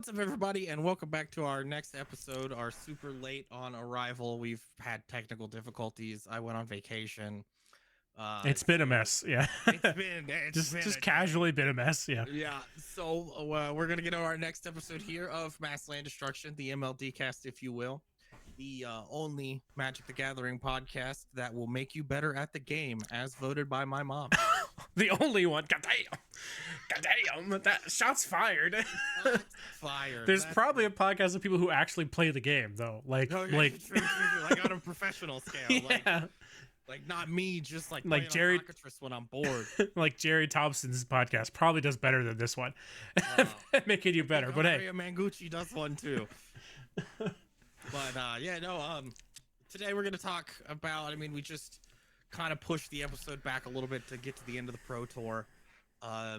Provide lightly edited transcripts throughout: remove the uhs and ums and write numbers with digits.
What's up, everybody, and welcome back to our next episode, our super late on arrival. We've had technical difficulties. I went on vacation. It's been a So mess. Yeah. it's just been just a day. casually been a mess. Yeah. Yeah. So we're gonna get to our next episode here of Mass Land Destruction, the MLD cast, if you will, the only Magic the Gathering podcast that will make you better at the game, as voted by my mom. The only one. God damn. God damn. That shots fired. Shots fired. There's That's probably a podcast of people who actually play the game though. Like okay, like true, like on a professional scale. yeah. Like not me, just like Like playing Jerry on Cockatrice when I'm bored. like Jerry Thompson's podcast probably does better than this one. Making you better. But hey. Andrea Mangucci does one too. But yeah, no, today we're gonna talk about, we just kind of pushed the episode back a little bit to get to the end of the Pro Tour. So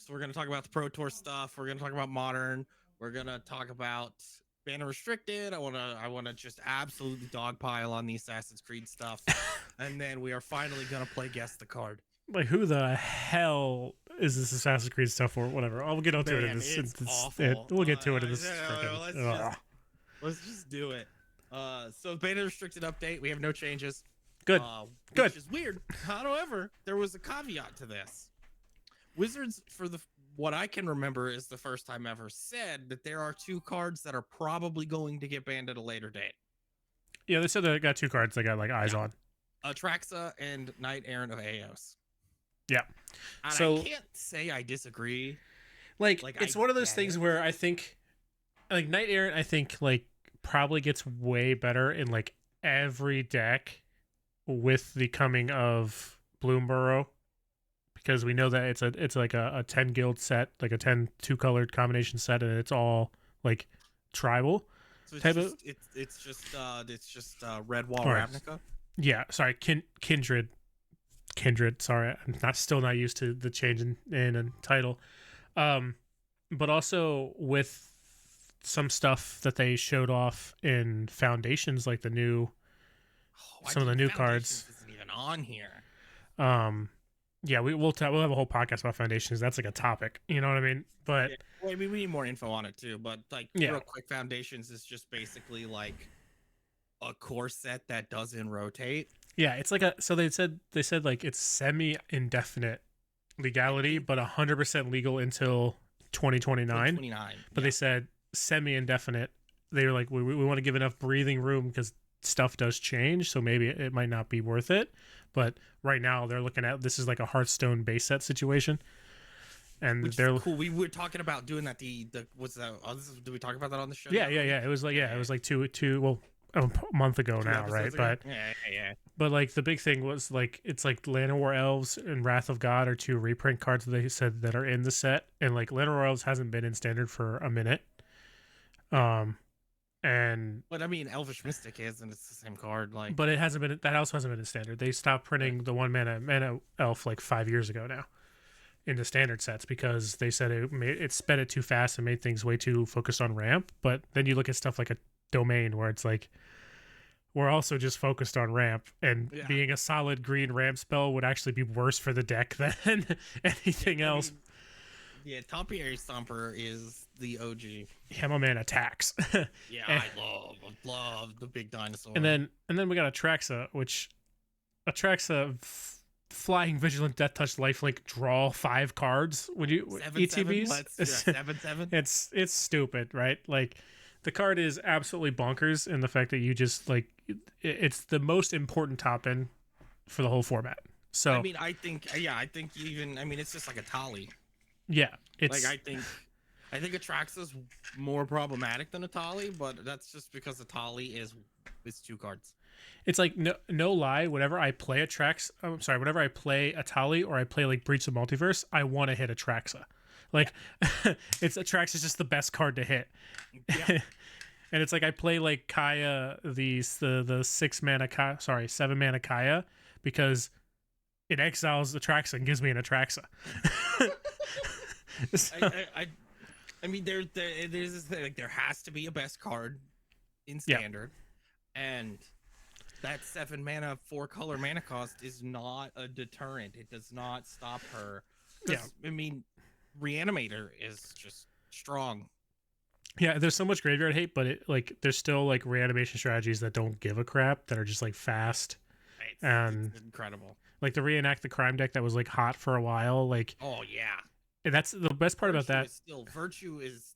we're gonna talk about the Pro Tour stuff, we're gonna talk about Modern, we're gonna talk about Banner Restricted. I wanna just absolutely dogpile on the Assassin's Creed stuff. And then we are finally gonna play Guess the Card. Like who the hell is this Assassin's Creed stuff or whatever? I'll get onto it in this. It's awful. We'll get to it in this. Let's just do it. So Beta Restricted update. We have no changes. Good. Good. Which is weird. However, there was a caveat to this. Wizards, for what I can remember, is the first time ever said that there are two cards that are probably going to get banned at a later date. Yeah, they said they got two cards they got like eyes on. Atraxa and Knight Errant of Eos. Yeah. And so I can't say I disagree. Like it's one of those things where I think like Knight Errant I think like probably gets way better in like every deck with the coming of Bloomburrow, because we know that it's like a 10 guild set, like a 10 two-colored combination set, and it's all like tribal. So it's just Red Wall Ravnica. Yeah, sorry, Kindred. Sorry, I'm still not used to the change in a title. But also with some stuff that they showed off in Foundations, like the new, some of the new cards. Isn't even on here. Yeah, we'll have a whole podcast about Foundations. That's like a topic, you know what I mean? But we need more info on it too. But like, real quick, Foundations is just basically like a core set that doesn't rotate. Yeah, it's like they said like it's semi-indefinite legality, but 100% legal until 2029. But they said semi-indefinite. They were like, we want to give enough breathing room because stuff does change, so maybe it might not be worth it. But right now they're looking at this is like a Hearthstone base set situation, and which they're is cool. We were talking about doing that. What's that? Did we talk about that on the show? Yeah. It was like two a month ago now, right? Ago? But yeah. But like the big thing was like it's like Llanowar Elves and Wrath of God are two reprint cards that they said that are in the set, and like Llanowar Elves hasn't been in standard for a minute. But Elvish Mystic is, and it's the same card. Like, but it hasn't been. That also hasn't been in standard. They stopped printing the one mana elf like 5 years ago now into standard sets because they said it sped it too fast and made things way too focused on ramp. But then you look at stuff like a Domain where it's like we're also just focused on ramp, and being a solid green ramp spell would actually be worse for the deck than anything else. Yeah, Tompieri Stomper is the OG. Yeah, my man attacks. Yeah, I love the big dinosaur. And then we got Atraxa, which Atraxa flying vigilant death touch lifelink draw 5 cards when you 7/7? ETBs. 7/7. It's stupid, right? Like the card is absolutely bonkers in the fact that you just like it's the most important top end for the whole format. So I think even it's just like a Tali. Yeah, it's like I think Atraxa's more problematic than a Tali, but that's just because a Tali is 2 cards. It's like no lie. Whenever I play whenever I play a Tali or I play like Breach of Multiverse, I want to hit Atraxa. Like it's Atraxa's just the best card to hit. Yeah. And it's like I play like Kaya, the 7 mana Kaya, because it exiles Atraxa and gives me an Atraxa. There's this thing, like there has to be a best card in standard, and that 7 mana 4 color mana cost is not a deterrent. It does not stop her. Yeah, Reanimator is just strong. Yeah, there's so much graveyard hate, but it like there's still like reanimation strategies that don't give a crap that are just like fast and It's incredible. like the reenact the crime deck that was like hot for a while. Like Oh yeah. that's the best part about that. The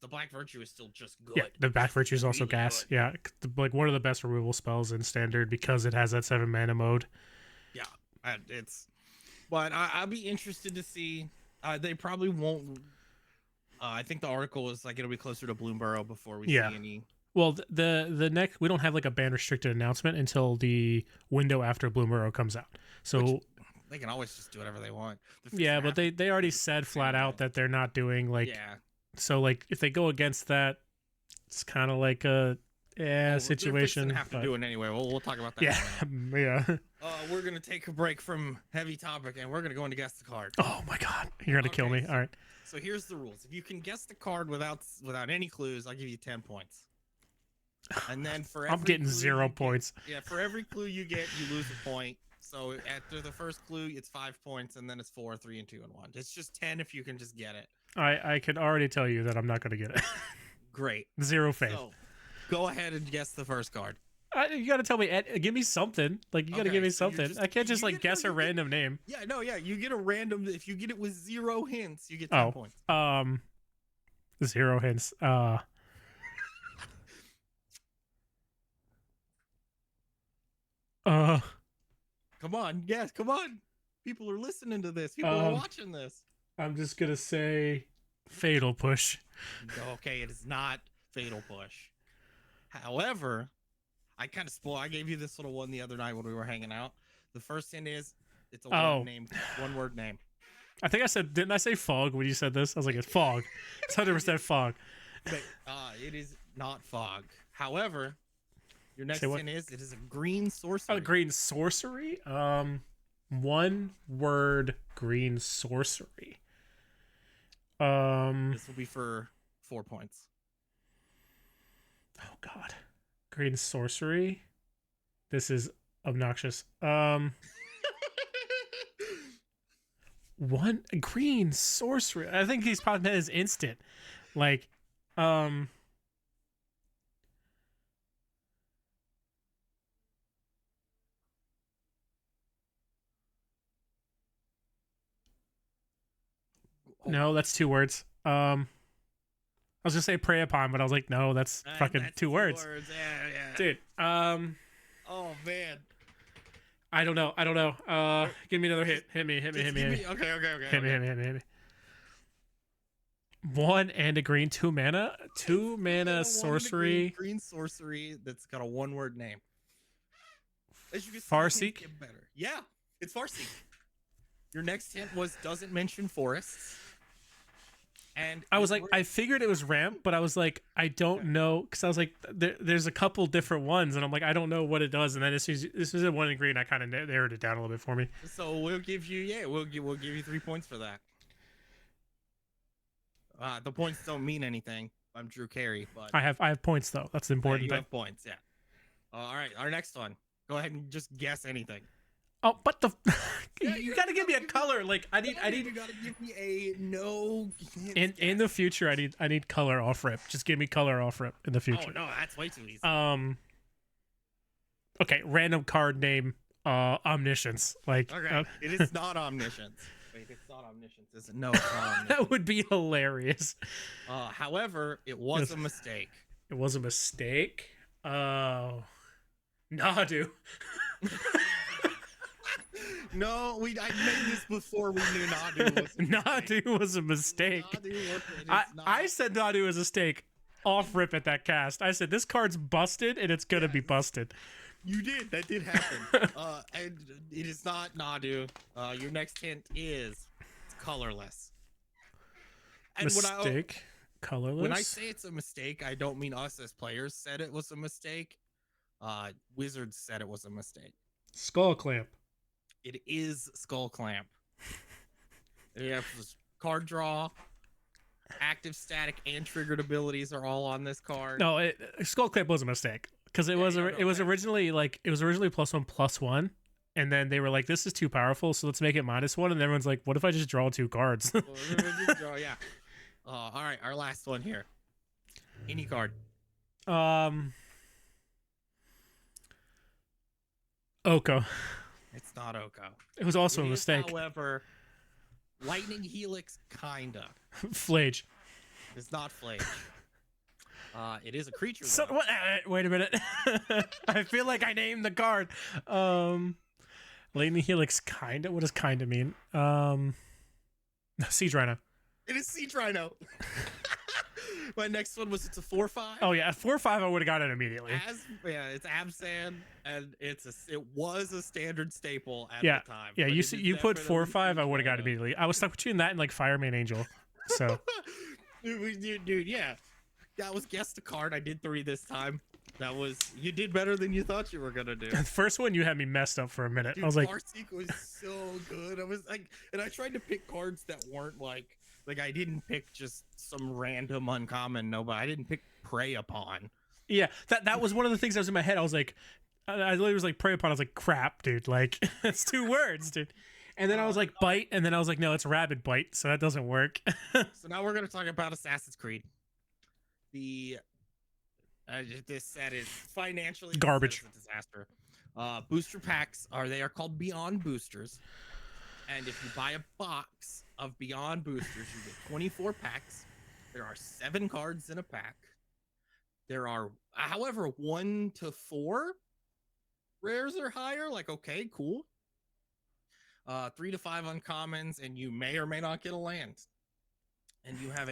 black virtue is still just good. Yeah, the back virtue is also Really gas. good. Yeah, like one of the best removal spells in standard because it has that 7 mana mode. Yeah, it's. But I'll be interested to see. They probably won't. I think the article is like it'll be closer to Bloomburrow before we see any. Well, the next we don't have like a ban restricted announcement until the window after Bloomburrow comes out. So they can always just do whatever they want. Yeah, but they already said flat out that they're not doing like. Yeah. So like if they go against that, it's kind of like a situation. They're have to do it anyway. We'll talk about that. Yeah. We're gonna take a break from heavy topic and we're gonna go into guess the card. Oh my god, you're gonna kill me. All right. So here's the rules. If you can guess the card without any clues, I'll give you 10 points. And then for every I'm getting 0 points. For every clue you get, you lose a point. So after the first clue, it's 5 points, and then it's 4, 3, and 2, and 1. It's just 10 if you can just get it. I can already tell you that I'm not gonna get it. Great. 0 faith. So, go ahead and guess the first card. You gotta tell me. Give me something. Like you gotta give me something. I can't just like guess a random name. Yeah, no, yeah. You get a random. If you get it with 0 hints, you get 10 points. 0 hints. Come on, yes, come on. People are listening to this. People are watching this. I'm just gonna say Fatal Push. Okay, it is not Fatal Push. However, I kind of I gave you this little one the other night when we were hanging out. The first hint is it's a one word name. I think I said, didn't I say fog when you said this? I was like, it's fog. It's 100% fog. But, it is not fog. However, your next hint is it is a green sorcery. A green sorcery? One word green sorcery. This will be for 4 points. Oh god. Green sorcery? This is obnoxious. One green sorcery. I think he's probably meant as instant. Like, no, that's 2 words. I was gonna say prey upon, but I was like, no, that's fucking that's 2 words. Yeah. Dude, oh man. I don't know. Give me another hit. Hit me. Okay. Hit me. 1 and a green, 2 mana. 2 mana sorcery. Green sorcery that's got a 1 word name. As you can see, Farseek? Better. Yeah, it's Farseek. Your next hint doesn't mention forests. And I was like, I figured it was ramp, but I was like, I don't know, because I was like, there's a couple different ones, and I'm like, I don't know what it does. And then this was a 1 in green. I kind of narrowed it down a little bit for me. So we'll give you, we'll give you 3 points for that. The points don't mean anything. I'm Drew Carey, but I have points though. That's the important thing. You have points, yeah. All right, our next one. Go ahead and just guess anything. Oh, but you gotta give me a color. Like I need. You gotta give me a no. In the future, I need color off rip. Just give me color off rip in the future. Oh no, that's way too easy. Okay, random card name. Omniscience. Like okay, it is not omniscience. Wait, it's not omniscience, is it? No, it's not omniscience. That would be hilarious. However, it was a mistake. It was a mistake. Oh, Nadu. No, I made this before we knew Nadu was a mistake. Nadu was a mistake. I said Nadu was a mistake off rip at that cast. I said this card's busted and it's gonna be busted. You did. That did happen. And it is not Nadu. Your next hint is it's colorless. And mistake. Colorless. When I say it's a mistake, I don't mean us as players said it was a mistake. Wizards said it was a mistake. Skull Clamp. It is Skull Clamp. You have card draw, active, static, and triggered abilities are all on this card. No, Skull Clamp was a mistake because it was originally +1/+1, and then they were like, this is too powerful, so let's make it -1, and everyone's like, what if I just draw 2 cards? Yeah. All right, our last one here. Any card. Um, Oko. It's not Oko. It was also It a is, mistake. however, Lightning Helix, kinda. Flage. It's not Flage. It is a creature, So, though. what? Wait a minute. I feel like I named the card. Lightning Helix, kinda. What does kinda mean? Siege Rhino. It is Siege Rhino. My next one was it's a 4/5. Oh yeah, 4/5. I would have got it immediately. It's Absan, and it was a standard staple at Yeah, the time. yeah. but You it see, is you put definitely 4/5. I Siege would have got it Rhino. immediately. I was stuck between that and like Fireman Angel. So Dude, yeah. That was guess the card. I did 3 this time. You did better than you thought you were gonna do. the first one you had me messed up for a minute. Dude, I was like, Farseek was so good. I was like, and I tried to pick cards that weren't like I didn't pick just some random uncommon nobody. I didn't pick Prey Upon. yeah. That was one of the things that was in my head. I was like, I literally was like prey upon. I was like, crap, dude. Like it's 2 words, dude. And then I was like bite, and then I was like, no, it's rabid bite, so that doesn't work. So now we're gonna talk about Assassin's Creed. The this set is financially Garbage. a disaster. Booster packs they are called Beyond Boosters, and if you buy a box of Beyond Boosters, you get 24 packs. There are 7 cards in a pack. There are, however, 1 to 4 rares or higher. Like, okay, cool. 3 to 5 uncommons, and you may or may not get a land. And you have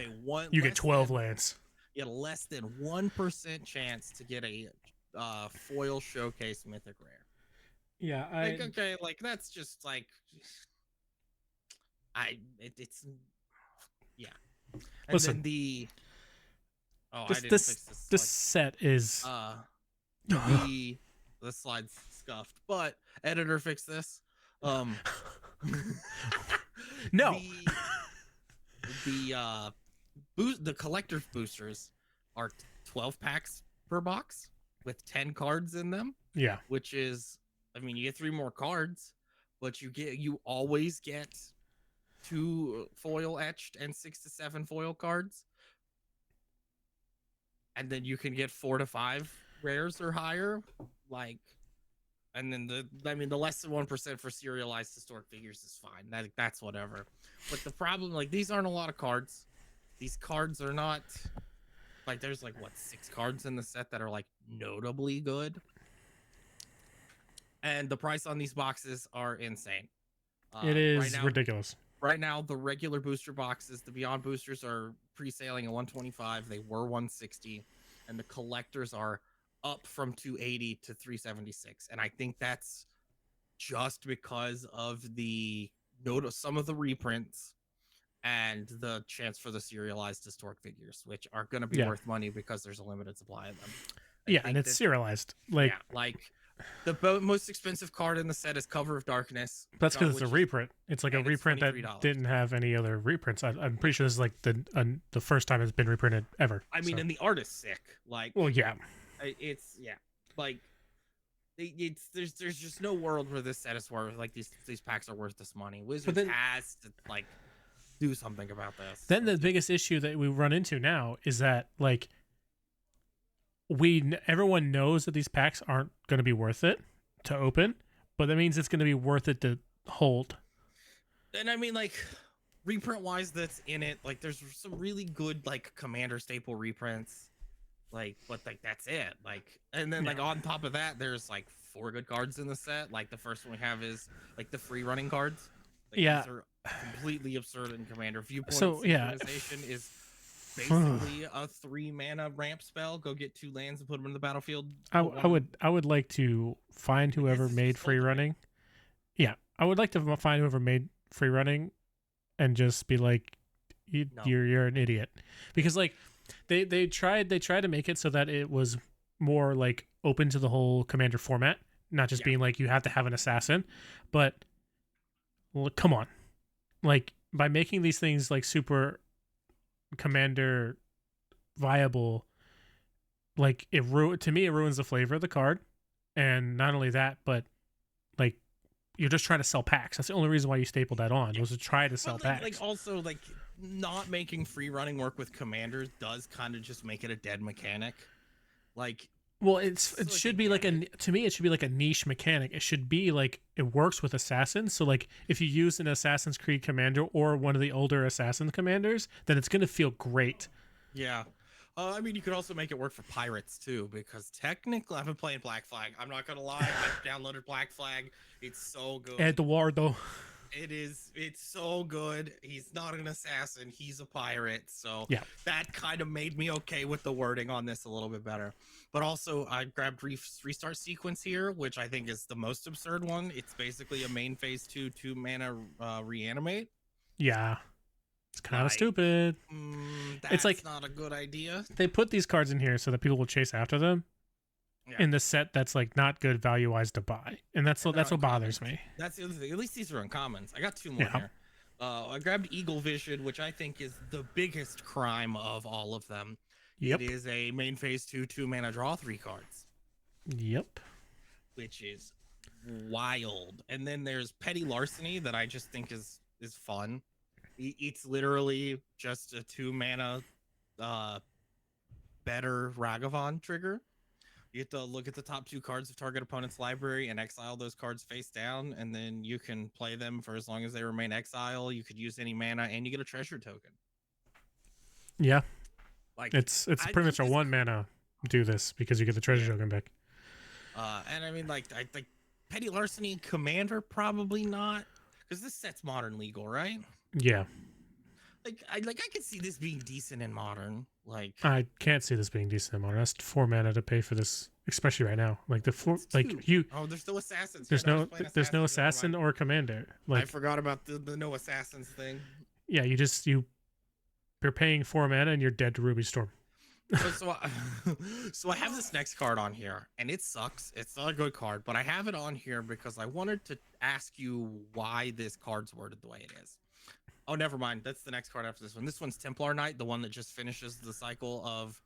You get 12 lands. You get a less than 1% chance to get a foil showcase mythic rare. Yeah, Like, okay, like that's just like it's yeah. And Listen, then I didn't this fix this. this set is The slide's scuffed, but editor fixed this. No. The collector's boosters are 12 packs per box with 10 cards in them, Yeah. which is, I mean, you get 3 more cards, but you always get 2 foil etched and 6 to 7 foil cards, and then you can get 4 to 5 rares or higher, like. And then the less than 1% for serialized historic figures is fine. That's whatever. But the problem, like, these aren't a lot of cards. These cards are not like, there's like what, 6 cards in the set that are like notably good. And the price on these boxes are insane. It is right now, ridiculous. Right now, the regular booster boxes, the Beyond boosters, are pre-sailing at 125. They were 160, and the collectors are up from 280 to 376, and I think that's just because of some of the reprints and the chance for the serialized historic figures, which are going to be worth money because there's a limited supply of them. Yeah, and it's serialized. Like, yeah, like the most expensive card in the set is Cover of Darkness. That's because it's a reprint. It's like a reprint that $23. didn't have any other reprints. I'm pretty sure this is like the first time it's been reprinted ever. I mean, and the art is sick. Like, well, yeah. It's like there's just no world where this set is worth, like, these packs are worth this money. Wizards has to like do something about this. Then the biggest issue that we run into now is that, like, everyone knows that these packs aren't going to be worth it to open, but that means it's going to be worth it to hold. And I mean, like, reprint wise, that's in it. Like, there's some really good like Commander staple reprints. Like, but like that's it. Like, and then like on top of that, there's like 4 good cards in the set. Like, the first one we have is like the free running cards. Like, these are completely absurd in Commander. Viewpoint synchronization is basically a 3 mana ramp spell. Go get 2 lands and put them in the battlefield. I would like to find whoever made free running. Yeah, I would like to find whoever made free running, and just be like, you're an idiot, because like. They tried to make it so that it was more like open to the whole Commander format, not just being like you have to have an assassin. But well, come on, like, by making these things like super Commander viable, like, to me it ruins the flavor of the card. And not only that, but like, you're just trying to sell packs. That's the only reason why you stapled that on, was to try to sell But packs. like also like not making free running work with commanders does kind of just make it a dead mechanic. Like, well, it like should be like to me it should be like a niche mechanic. It should be like it works with assassins. So like if you use an Assassin's Creed commander or one of the older assassin commanders, then it's gonna feel great. yeah. I mean, you could also make it work for pirates too, because technically, I've been playing Black Flag. I'm not gonna lie, I downloaded Black Flag. It's so good. Eduardo. It's so good. He's not an assassin, he's a pirate. So yeah, that kind of made me okay with the wording on this a little bit better. But also, I grabbed restart sequence here, which I think is the most absurd one. It's basically a main phase 2 mana reanimate. Yeah. It's kind of stupid. It's like not a good idea. They put these cards in here so that people will chase after them in the set that's like not good value wise to buy, and that's what bothers me. That's the other thing. At least these are uncommons. I got 2 more here. I grabbed Eagle Vision, which I think is the biggest crime of all of them. Yep. It is a main phase 2 mana draw 3 cards. Yep. Which is wild. And then there's Petty Larceny that I just think is fun. It's literally just a 2 mana better Ragavan trigger. You have to look at the top 2 cards of target opponent's library and exile those cards face down, and then you can play them for as long as they remain exile. You could use any mana, and you get a treasure token. Yeah, like it's pretty much a 1 mana do this because you get the treasure token back. And I mean, like I think Petty Larceny Commander probably not, because this set's modern legal, right? Yeah. I could see this being decent in modern. Like I can't see this being decent in modern. That's 4 mana to pay for this, especially right now. Like the 4, Oh, there's no assassins. There's no assassin or commander. Like I forgot about the no assassins thing. Yeah, you're paying 4 mana and you're dead to Ruby Storm. So I have this next card on here, and it sucks. It's not a good card, but I have it on here because I wanted to ask you why this card's worded the way it is. Oh, never mind. That's the next card after this one. This one's Templar Knight, the one that just finishes the cycle of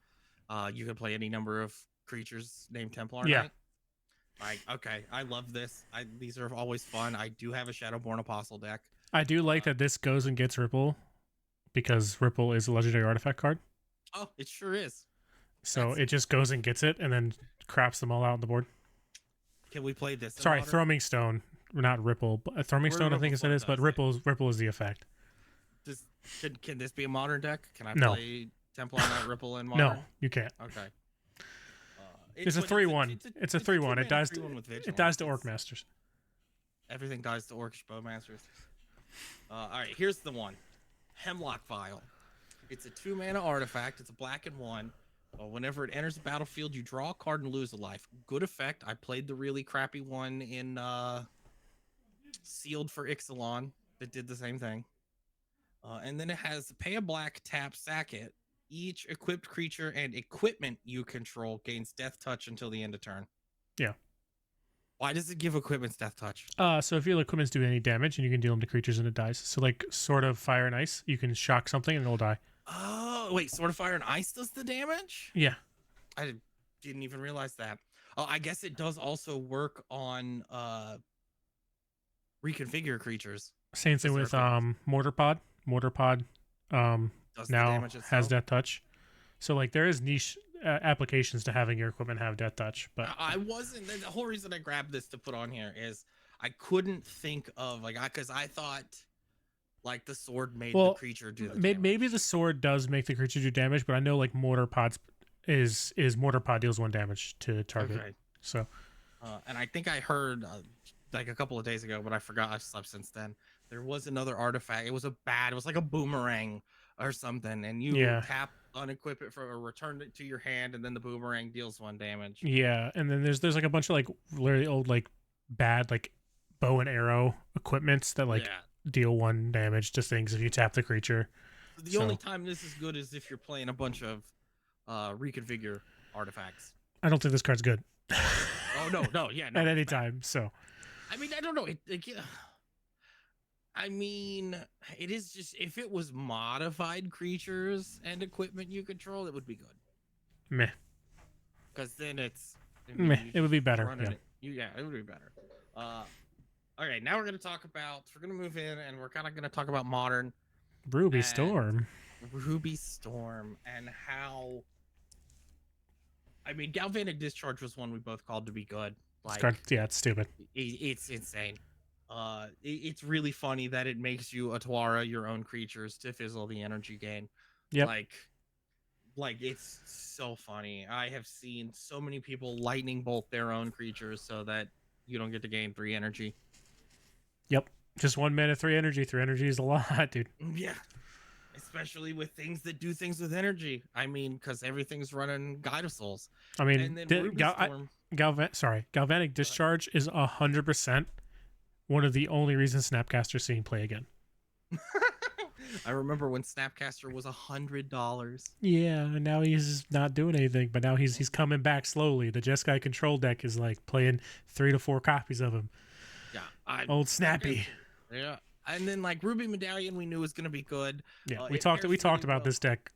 you can play any number of creatures named Templar Knight. Like, okay, I love this. These are always fun. I do have a Shadowborn Apostle deck. I do like that this goes and gets Ripple, because Ripple is a legendary artifact card. Oh, it sure is. So it just goes and gets it and then craps them all out on the board. Can we play this? Sorry, Thrumming Stone, not Ripple. But Thrumming Stone, I think it is, but Ripple is the effect. Can this be a modern deck? Can I play Templar Knight Ripple in modern? No, you can't. Okay. It's a 3/1. It's a 3/1. It dies. It dies to Orc Masters. Everything dies to Orcish Bowmasters. All right, here's the one. Hemlock Vial. It's a 2 mana artifact. It's a black and 1. Whenever it enters the battlefield, you draw a card and lose a life. Good effect. I played the really crappy one in Sealed for Ixalan that did the same thing. And then it has pay a black, tap, sack it. Each equipped creature and equipment you control gains death touch until the end of turn. Yeah. Why does it give equipments death touch? So if your equipments do any damage and you can deal them to creatures and it dies. So like Sword of Fire and Ice, you can shock something and it'll die. Oh, wait, Sword of Fire and Ice does the damage? Yeah. I didn't even realize that. Oh, I guess it does also work on reconfigure creatures. Same thing with Mortarpod. Mortarpod now has Death Touch. So like there is niche applications to having your equipment have Death Touch. But I wasn't. The whole reason I grabbed this to put on here is I couldn't think of because I thought like the sword made the creature do the damage. Maybe the sword does make the creature do damage, but I know like Mortarpod Mortarpod deals 1 damage to target. Okay. So and I think I heard like a couple of days ago, but I forgot. I slept since then. There was another artifact. It was like a boomerang or something, and you tap unequip it or return it to your hand, and then the boomerang deals 1 damage. Yeah, and then there's like a bunch of like really old like bad like bow and arrow equipments that like deal 1 damage to things if you tap the creature. The only time this is good is if you're playing a bunch of reconfigure artifacts. I don't think this card's good. Oh no, yeah, no, at any time. So I mean, I don't know. I mean, it is just if it was modified creatures and equipment you control, it would be good. Meh. Because then it would be better. It would be better. All right, now we're gonna talk about. We're gonna move in, and we're kind of gonna talk about modern Ruby and Storm. Ruby Storm and how. I mean, Galvanic Discharge was one we both called to be good. Like, Yeah, it's stupid. it's insane. It's really funny that it makes you Atwara your own creatures to fizzle the energy gain. Yep. Like it's so funny. I have seen so many people lightning bolt their own creatures so that you don't get to gain 3 energy. Yep. Just 1 mana, 3 energy. 3 energy is a lot, dude. Yeah. Especially with things that do things with energy. I mean, because everything's running Guide of Souls. I mean, And then Ruby Storm. Galvanic Discharge is 100% one of the only reasons Snapcaster's seeing play again. I remember when Snapcaster was $100. Yeah, and now he's not doing anything, but now he's coming back slowly. The Jeskai control deck is like playing 3 to 4 copies of him. Yeah, Old Snappy. Yeah, and then like Ruby Medallion, we knew was gonna be good. Yeah, we talked about this deck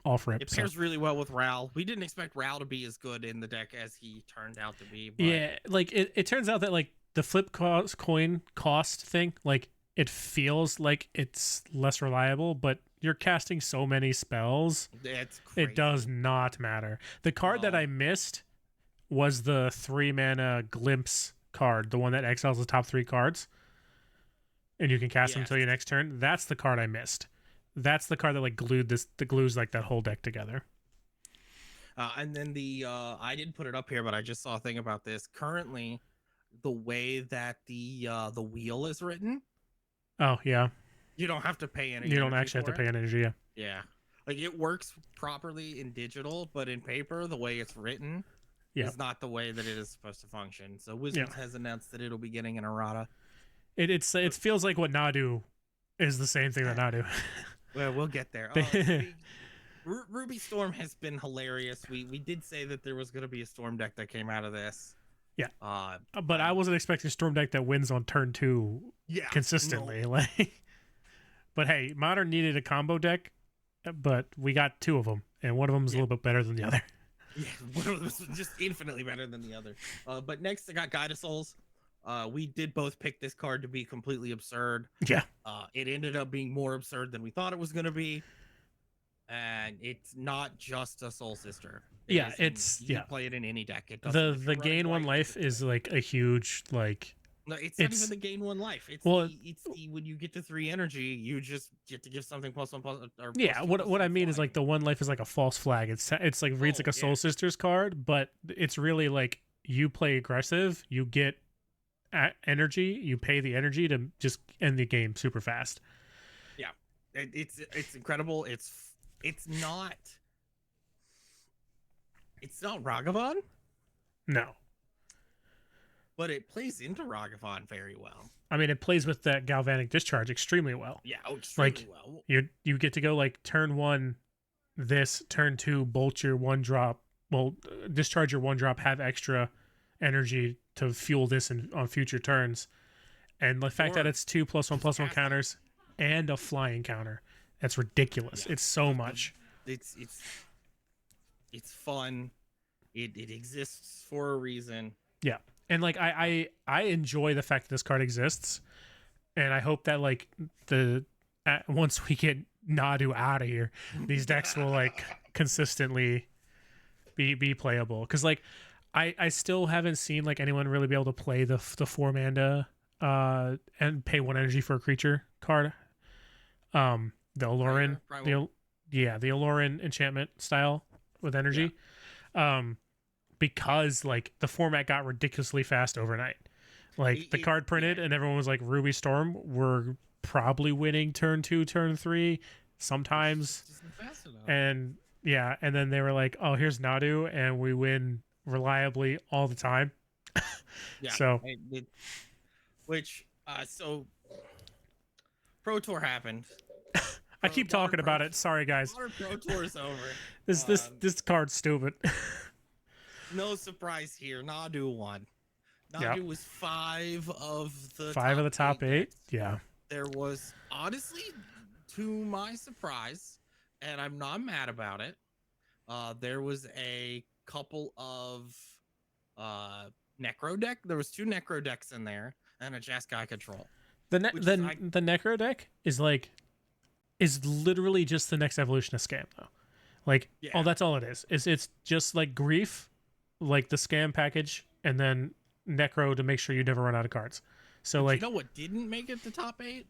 off rip. It pairs really well with Ral. We didn't expect Ral to be as good in the deck as he turned out to be. But... Yeah, like it turns out that like the flip coin cost thing, like it feels like it's less reliable, but you're casting so many spells. It's crazy. It does not matter. The card that I missed was the 3 mana Glimpse card, the one that exiles the top 3 cards, and you can cast them until your next turn. That's the card I missed. That's the card that like glues like that whole deck together. And then the I didn't put it up here, but I just saw a thing about this. Currently, the way that the wheel is written. Oh yeah. You don't have to pay any. You don't actually have to pay energy. Yeah. Yeah, like it works properly in digital, but in paper, the way it's written is not the way that it is supposed to function. So Wizards has announced that it'll be getting an errata. It feels like what Nadu is the same thing that Nadu. Well, we'll get there. Ruby Storm has been hilarious. We did say that there was going to be a Storm deck that came out of this. Yeah. But I wasn't expecting a Storm deck that wins on turn 2 consistently. No. Like, but hey, Modern needed a combo deck, but we got 2 of them, and one of them is a little bit better than the other. Yeah, one of them is just infinitely better than the other. But next I got Guide of Souls. We did both pick this card to be completely absurd. Yeah. It ended up being more absurd than we thought it was going to be. And it's not just a Soul Sister. You can play it in any deck. It the gain 1 life is like a huge like. No, it's not even the gain 1 life. It's the when you get to 3 energy, you just get to give something +1 or yeah. What I mean is like the 1 life is like a false flag. It's like reads like a Soul Sisters card, but it's really like you play aggressive, you get energy, you pay the energy to just end the game super fast. Yeah, it's incredible. It's not Ragavan. No. But it plays into Ragavan very well. I mean, it plays with that Galvanic Discharge extremely well. Yeah, extremely well. You get to go like turn 1, this turn 2, bolt your 1-drop. Well, discharge your 1-drop, have extra energy to fuel this on future turns, and the fact that it's 2 +1/+1 counters and a flying counter, that's ridiculous. Yeah. It's so much. It's fun. It exists for a reason. Yeah. And like I enjoy the fact that this card exists, and I hope that like once we get Nadu out of here, these decks will like consistently be playable. Because like I still haven't seen like anyone really be able to play the 4 mana and pay 1 energy for a creature card. The Aloran, the Aloran enchantment style with energy. Yeah. Because like the format got ridiculously fast overnight. Like the card printed and everyone was like, Ruby Storm, we're probably winning turn 2, turn 3 sometimes. And yeah, and then they were like, oh, here's Nadu, and we win reliably all the time. Yeah. So so Pro Tour happened. I keep talking about it. Sorry guys. Pro Tour is over. This card's stupid. No surprise here. Nadu won. Nadu was 5 of the top 8. Yeah. There was, honestly, to my surprise, and I'm not mad about it, there was a couple of Necro deck. There was 2 Necro decks in there and a Jeskai control. The Which is like, the Necro deck is literally just the next evolution of Scam though. Like, yeah. that's all it is. It's just like Grief, like the Scam package, and then Necro to make sure you never run out of cards. So But like, you know what didn't make it to top 8?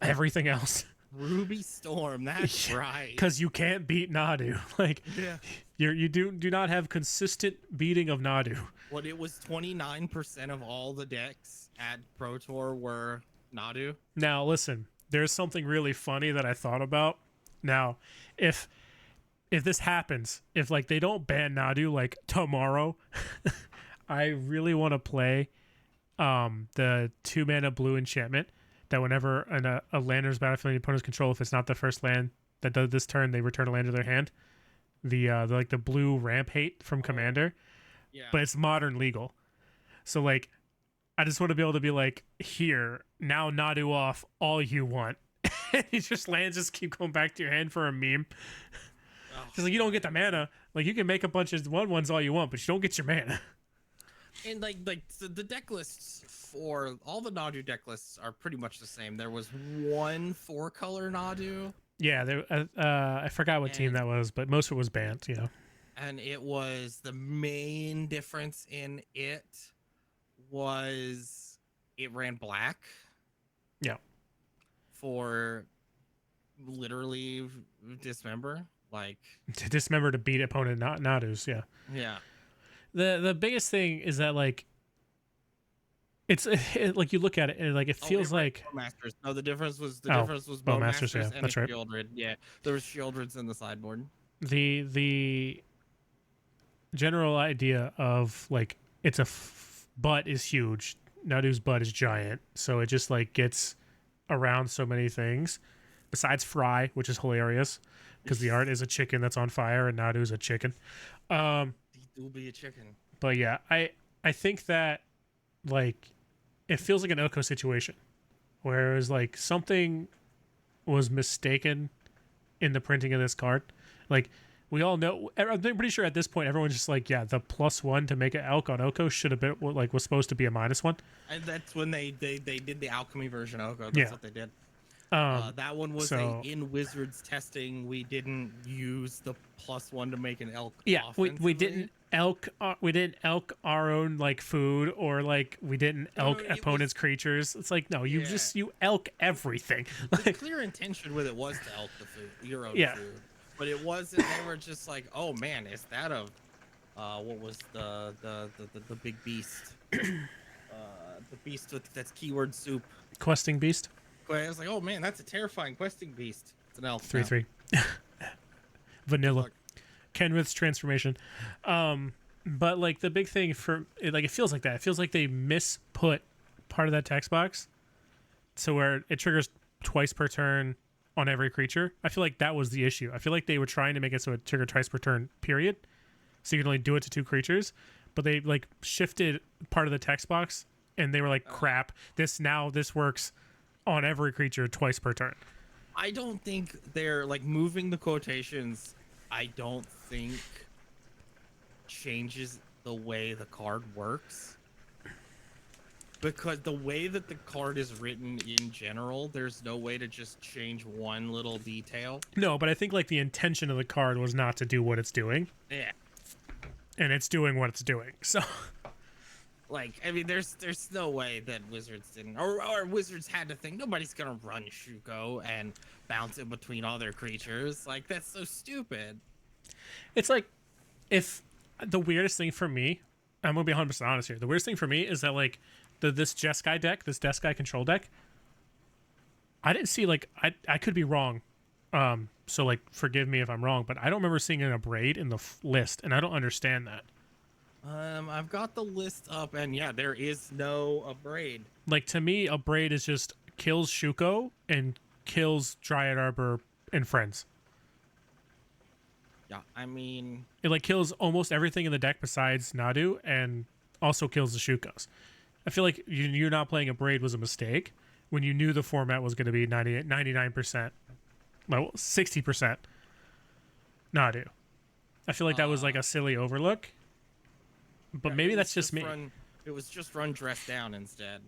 everything else. Ruby Storm. That's Yeah, right. because you can't beat Nadu. Like, Yeah. you do not have consistent beating of Nadu. What, it was 29% of all the decks at Pro Tour were Nadu. Now listen, there's something really funny that I thought about. Now, if this happens, if like they don't ban Nadu like tomorrow, I really want to play the 2-mana blue enchantment that whenever a land enters battlefield in the opponent's control, if it's not the first land that does this turn, they return a land to their hand. The blue ramp hate from Commander, Yeah. but it's modern legal. So like, I just want to be able to be like, here now, Nadu off all you want. It just lands, just keep going back to your hand for a meme. Because like, you don't get the mana. Like, you can make a bunch of 1/1s all you want, but you don't get your mana. And like the deck lists for all the Nadu deck lists are pretty much the same. There was one 4-color Nadu, Yeah, I forgot what team And- that was, but most of it was banned. You know. and it was the main difference in it was it ran black. Yeah. For literally Dismember, like, To dismember to beat opponent Nadus. Yeah. yeah. The biggest thing is that like, it's like you look at it and like it feels like Bowmasters. No, the difference was Bowmasters, Bowmasters yeah, and that's right. Shieldred. Yeah, there was Shieldreds in the sideboard. the general idea of like, it's butt is huge. Nadu's butt is giant, so it just like gets around so many things. Besides Fry, which is hilarious because the art is a chicken that's on fire and Nadu's a chicken. He will be a chicken. But yeah, I think that like, it feels like an Oko situation, whereas like something was mistaken in the printing of this card. Like, we all know, I'm pretty sure at this point everyone's just like, yeah, the +1 to make an elk on Oko should have been like, was supposed to be a -1. And that's when they did the alchemy version of Oko. That's Yeah. what they did. Um, That one was in Wizards testing. We didn't use the +1 to make an elk. yeah, we offensively. didn't elk our own like food, or like we didn't elk it was- opponents' creatures. It's like, no, you Yeah. you elk everything. The clear intention with it was to elk the food, your own Yeah. food, but it wasn't. They were just like, oh man, is that a what was the big beast? The beast that's keyword soup. Questing beast. But I was like, oh man, that's a terrifying questing beast. It's an elf. 3/3. Vanilla. Look. Kenrith's transformation. But like, the big thing for it, like, it feels like that. It feels like they misput part of that text box, so where it triggers twice per turn on every creature. I feel like that was the issue. I feel like they were trying to make it so it triggered twice per turn, period. So you can only do it to 2 creatures, but they like shifted part of the text box, and they were like, crap, this works on every creature twice per turn. I don't think they're like moving the quotations. I don't think changes the way the card works, because the way that the card is written in general, there's no way to just change one little detail. No, but I think like the intention of the card was not to do what it's doing, Yeah. and it's doing what it's doing. So Like, I mean, there's no way that Wizards didn't, or Wizards had to think nobody's gonna run Shuko and bounce it between all their creatures. Like, that's so stupid. it's like, if the weirdest thing for me, I'm gonna be 100% honest here. The weirdest thing for me is that like this Jeskai deck, this Jeskai control deck, I didn't see like, I could be wrong. So like, forgive me if I'm wrong, but I don't remember seeing an Abrade in the list, and I don't understand that. I've got the list up, and yeah, there is no Abrade. Like, to me, Abrade is just kills Shuko and kills Dryad Arbor and friends. Yeah, I mean, It like kills almost everything in the deck besides Nadu, and also kills the Shukos. I feel like you not playing Abrade was a mistake when you knew the format was going to be 99%, well, 60% Nadu. I feel like that was like a silly overlook. But yeah, maybe it that's was just me. It was just run dress down instead.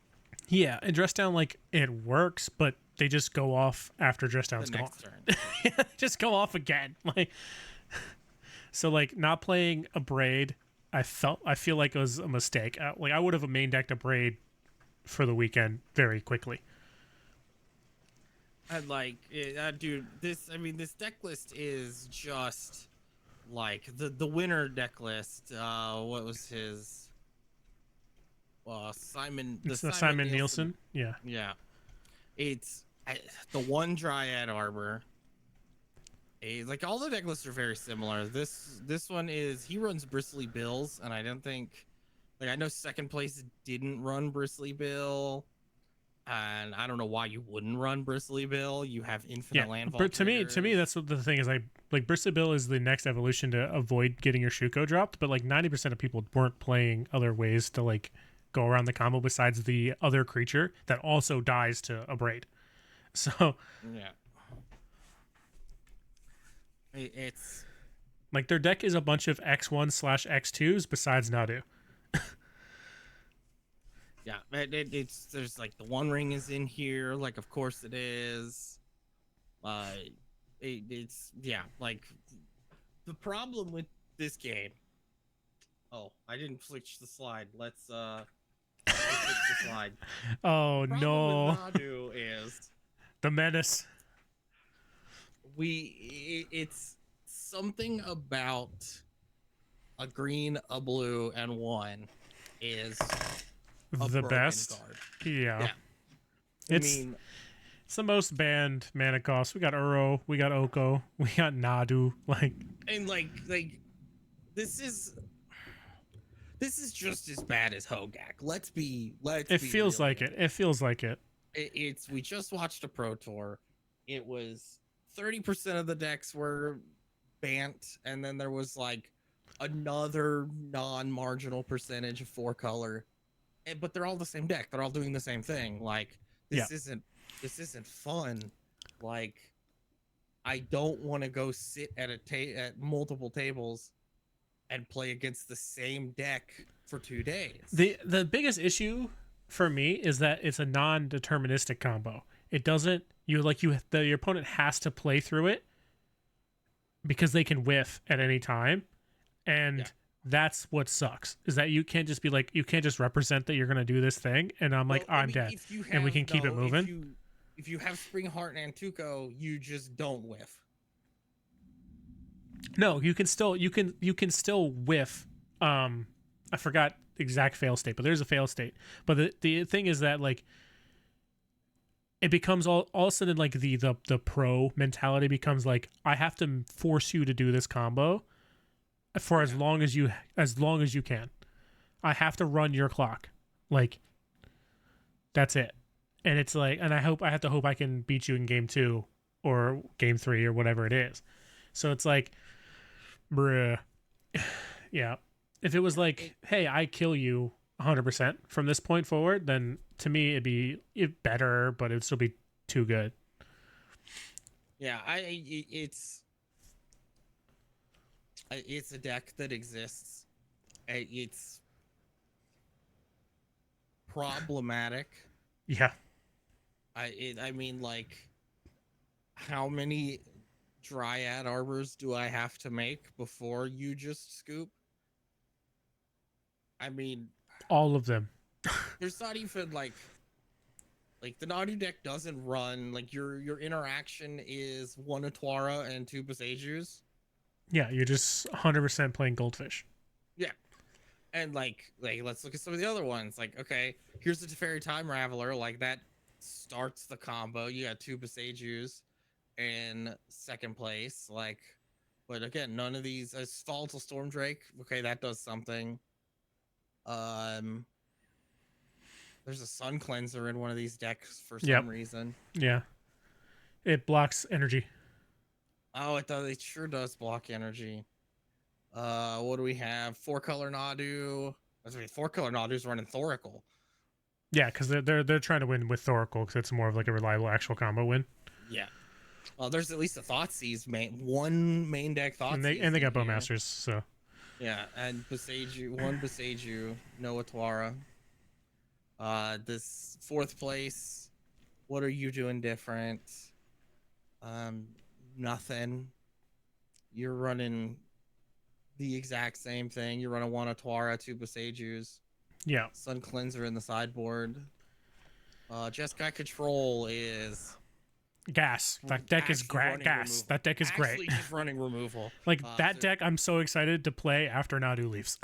Yeah, and dress down like it works, but they just go off after dress The down's gone. next turn. Just go off again. Like so, like not playing a braid. I feel like it was a mistake. Like I would have main decked a braid for the weekend very quickly. And like, dude, this deck list is just like the winner deck list. What was his? Simon. It's the Simon Simon Nielsen. Yeah. Yeah, it's the one Dryad Arbor. Like all the deck lists are very similar. This one is he runs Bristly Bills, and I don't think, like I know second place didn't run Bristly Bill, and I don't know why you wouldn't run Bristly Bill. You have infinite landfall. But to me, that's what the thing is. Like Bristly Bill is the next evolution to avoid getting your Shuko dropped. But like 90% of people weren't playing other ways to like go around the combo besides the other creature that also dies to a braid. So yeah. It's like their deck is a bunch of X1/X2s besides Nadu. yeah, it's there's like the One Ring is in here, like of course it is. It's yeah, like the problem with this game. Oh, I didn't switch the slide. Let's switch the slide. Oh The no, problem with Nadu is the menace. it's something about a green, a blue, and one is a The broken best. card. Yeah. Yeah. It's the most banned mana cost. We got Uro, we got Oko, we got Nadu. Like this is just as bad as Hogak. Let's be it feels like it. It feels like it. It's we just watched a pro tour. It was 30% of the decks were bant, and then there was like another non-marginal percentage of 4-color. But they're all the same deck. They're all doing the same thing. Like this isn't fun. Like I don't want to go sit at at multiple tables and play against the same deck for 2 days. The biggest issue for me is that it's a non-deterministic combo. It doesn't your opponent has to play through it because they can whiff at any time, and that's what sucks. Is that you can't just be like you can't just represent that you're gonna do this thing, and I'm like I'm dead, and we can keep it moving. If you have Spring Heart and Tuco, you just don't whiff. No, you can still whiff. I forgot the exact fail state, but there's a fail state. But the thing is that like it becomes all of a sudden like the pro mentality becomes like I have to force you to do this combo for as long as you can. I have to run your clock. Like that's it. And it's like and I have to hope I can beat you in game 2 or game 3 or whatever it is. So it's like bruh. Yeah. If it was like, hey, I kill you 100% from this point forward, then to me it'd be better, but it'd still be too good. Yeah, it's a deck that exists. It's problematic. Yeah. I mean, like, how many Dryad Arbors do I have to make before you just scoop? I mean, all of them. There's not even like the Nadu deck doesn't run like your interaction is 1 Atwara and 2 Besejus. Yeah, you're just 100% playing Goldfish. Yeah, and like let's look at some of the other ones. Like, okay, here's the Teferi Time Raveler. Like that starts the combo. You got 2 Besejus in second place. Like, but again, none of these. Volatile Storm Drake. Okay, that does something. There's a Sun Cleanser in one of these decks for some reason. Yeah. It blocks energy. Oh, it does. It sure does block energy. What do we have? 4-color Nadu. 4-color Nadu's running Thoracle. Yeah, because they're trying to win with Thoracle because it's more of like a reliable actual combo win. Yeah. Well, there's at least a Thoughtseize one main deck Thoughtseize. And they got Bowmasters, so. Yeah, and Beseiju, no Atwara. This fourth place. What are you doing different? Um, Nothing. You're running the exact same thing. You're running one Atwara, two Besejus, Yeah, Sun Cleanser in the sideboard. Jeskai Control is gas. That deck is actually running gas. removal. That deck is great. Actually, just running removal. Like that So deck, I'm so excited to play after Nadu leaves.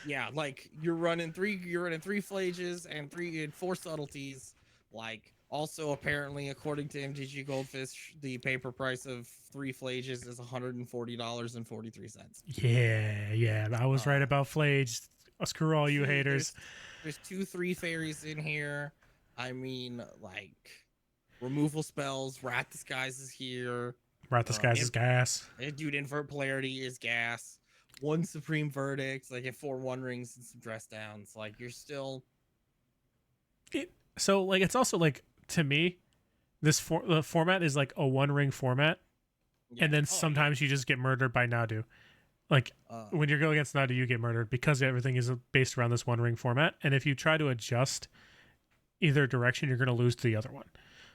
yeah, like you're running three flages and four subtleties. Like also apparently, according to MTG Goldfish, the paper price of three flages is $140.43. Yeah, I was right about Flage. Screw all you Two, haters. there's 2 3 fairies in here. I mean, like removal spells. Rat Disguise is here. Right, this guy's is gas. Dude, invert polarity is gas. One supreme verdict, like if 4 1 rings and some dress downs, like you're still. So like it's also like to me, the format is like a one ring format, Yeah. and then sometimes you just get murdered by Nadu. Like when you're going against Nadu, you get murdered because everything is based around this one ring format. And if you try to adjust either direction, you're going to lose to the other one.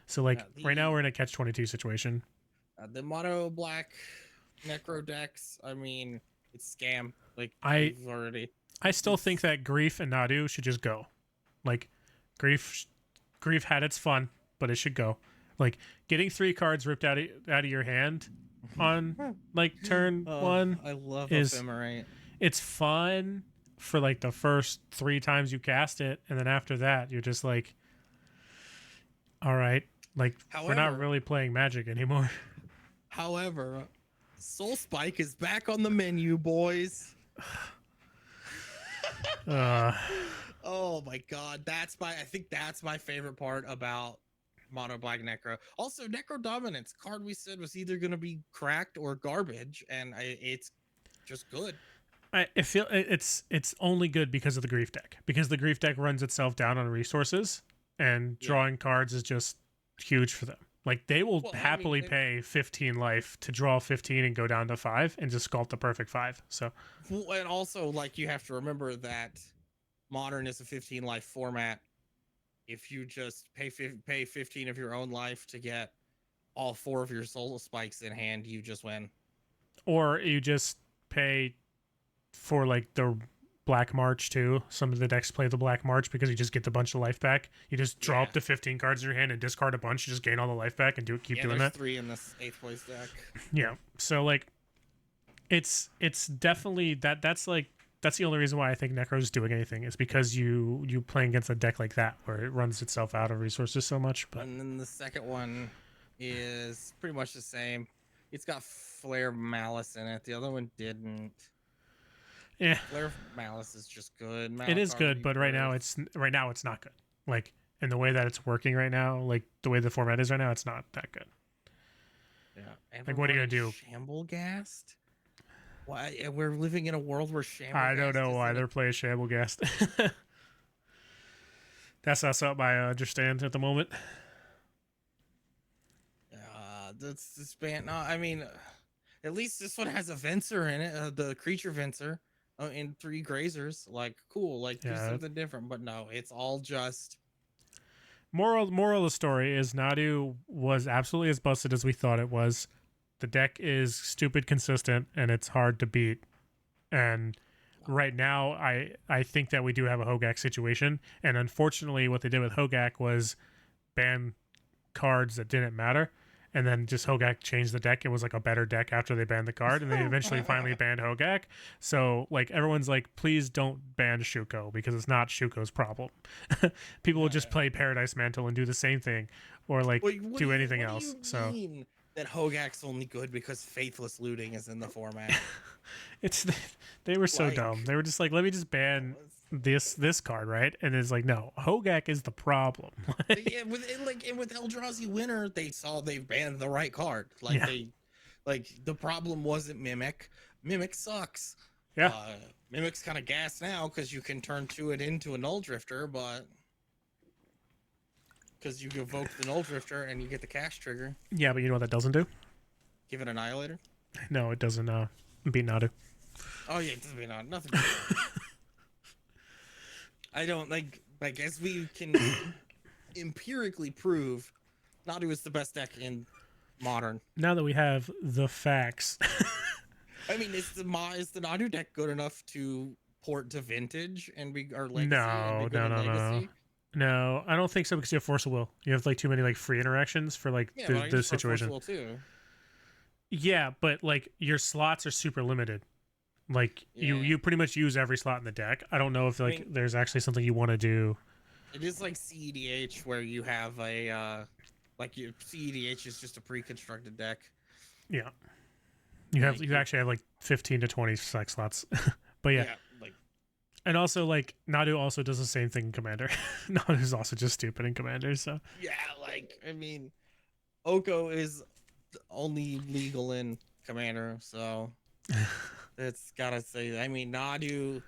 So like right now we're in a catch-22 situation. The mono black necro decks. I mean, it's scam. Like I still it's- think that Grief and Nadu should just go. Like Grief had its fun, but it should go. Like getting 3 cards ripped out of your hand on like turn 1. I love Ephemerate. It's fun for like the first 3 times you cast it, and then after that you're just like, all right, like we're not really playing Magic anymore. However, Soul Spike is back on the menu, boys. Oh my god, I think that's my favorite part about Mono Black Necro. Also, Necro Dominance card we said was either going to be cracked or garbage, and it's just good. I feel it's only good because of the Grief deck, because the Grief deck runs itself down on resources, and drawing cards is just huge for them. Like they will happily pay 15 life to draw 15 and go down to 5 and just sculpt the perfect 5. So, and also like you have to remember that Modern is a 15 life format. If you just pay 15 of your own life to get all 4 of your soul spikes in hand, you just win. Or you just pay for like the Black March too. Some of the decks play the Black March because you just get the bunch of life back. You just draw up to 15 cards in your hand and discard a bunch. You just gain all the life back and keep doing that. 3 in this 8th place deck. Yeah. So like, it's definitely that's the only reason why I think Necro's doing anything is because you playing against a deck like that where it runs itself out of resources so much. But and then the second one is pretty much the same. It's got Flare Malice in it. The other one didn't. Yeah, Flare Malice is just good. It is good, but right now it's not good. Like in the way that it's working right now, like the way the format is right now, it's not that good. Yeah. And like what are you gonna do? Shamblegast? Why we're living in a world where Shamblegast. I don't know why they're playing Shamblegast. That's not something I understand at the moment. That's this band. No, I mean, at least this one has a Venser in it, the creature Venser, and 3 grazers. Like, cool. Like, do something different. But no, it's all just. Moral of the story is Nadu was absolutely as busted as we thought it was. The deck is stupid consistent and it's hard to beat. And right now, I think that we do have a Hogak situation. And unfortunately, what they did with Hogak was ban cards that didn't matter. And then just Hogak changed the deck. It was like a better deck after they banned the card. And they eventually finally banned Hogak. So like everyone's like, please don't ban Shuko because it's not Shuko's problem. People will just play Paradise Mantle and do the same thing. Or like do anything else. So that Hogak's only good because Faithless Looting is in the format. They were so dumb. They were just like, let me just ban this card, right? And it's like, no, Hogak is the problem. Yeah, with Eldrazi Winter, they banned the right card. The problem wasn't Mimic. Mimic sucks. Yeah. Mimic's kind of gas now because you can turn it into a Null Drifter, but because you evoke the Null Drifter and you get the cash trigger. Yeah, but you know what that doesn't do? Give it Annihilator. No, it doesn't beat Nadu. Oh yeah, it doesn't mean nothing. I don't like as we can empirically prove, Nadu is the best deck in modern. Now that we have the facts. I mean, is the Nadu deck good enough to port to Vintage and be our legacy and be No, good no, in no, no. legacy? No, I don't think so because you have Force of Will. You have like too many like free interactions for like Yeah, but I the just run Force situation. Will too. Yeah, but like your slots are super limited. Like Yeah, you pretty much use every slot in the deck. I don't know if I like mean, there's actually something you want to do. it is like CEDH where you have a like your CEDH is just a pre-constructed deck. Yeah, Like you actually have like 15 to 20 select slots. But yeah, yeah, like and also like Nadu also does the same thing in Commander. Nadu's also just stupid in Commander. So yeah, like I mean, Oko is only legal in Commander, so it's gotta say. I mean, Nadu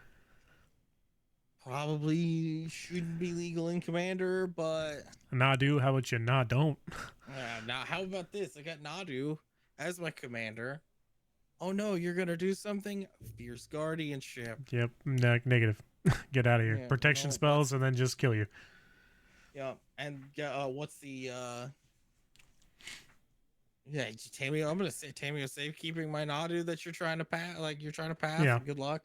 probably shouldn't be legal in Commander, but Nadu, how about you? Nah, don't. now how about this? I got Nadu as my commander. Oh no, you're gonna do something? Fierce guardianship. Yep, negative. Get out of here. Yeah, Protection no, spells and then just kill you. yeah, and what's the yeah, Tamio? I'm gonna say Tamio safekeeping my Nadu that you're trying to pass. Like you're trying to pass. Yeah. Good luck.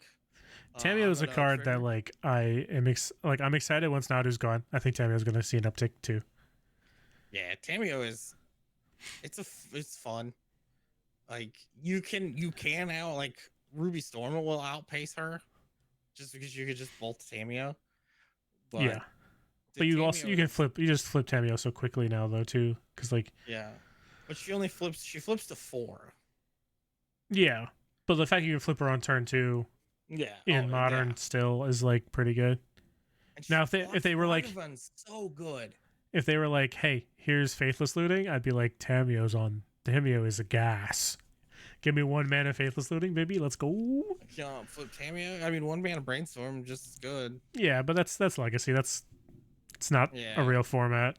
Tamio I'm is a gonna card that trigger. like I'm excited once Nadu's gone. I think Tamio's gonna see an uptick too. Yeah, Tamio is. It's fun. Like you can out like Ruby Storm will outpace her, just because you could just bolt Tamio. Yeah, But the but you Tamio can is flip. You just flip Tamio so quickly now though too, because like yeah, but she flips to 4. yeah, but the fact you can flip her on turn 2 Yeah. in Oh modern yeah. still is like pretty good. And Now she if blocks they were like Ragavans so good. if they were like, hey, here's Faithless Looting, I'd be like, Tamio is a gas. Give me 1 mana Faithless Looting, baby. Let's go. Flip Tamio. I mean, one mana Brainstorm just as good. Yeah, but that's legacy. It's not a Yeah. real format.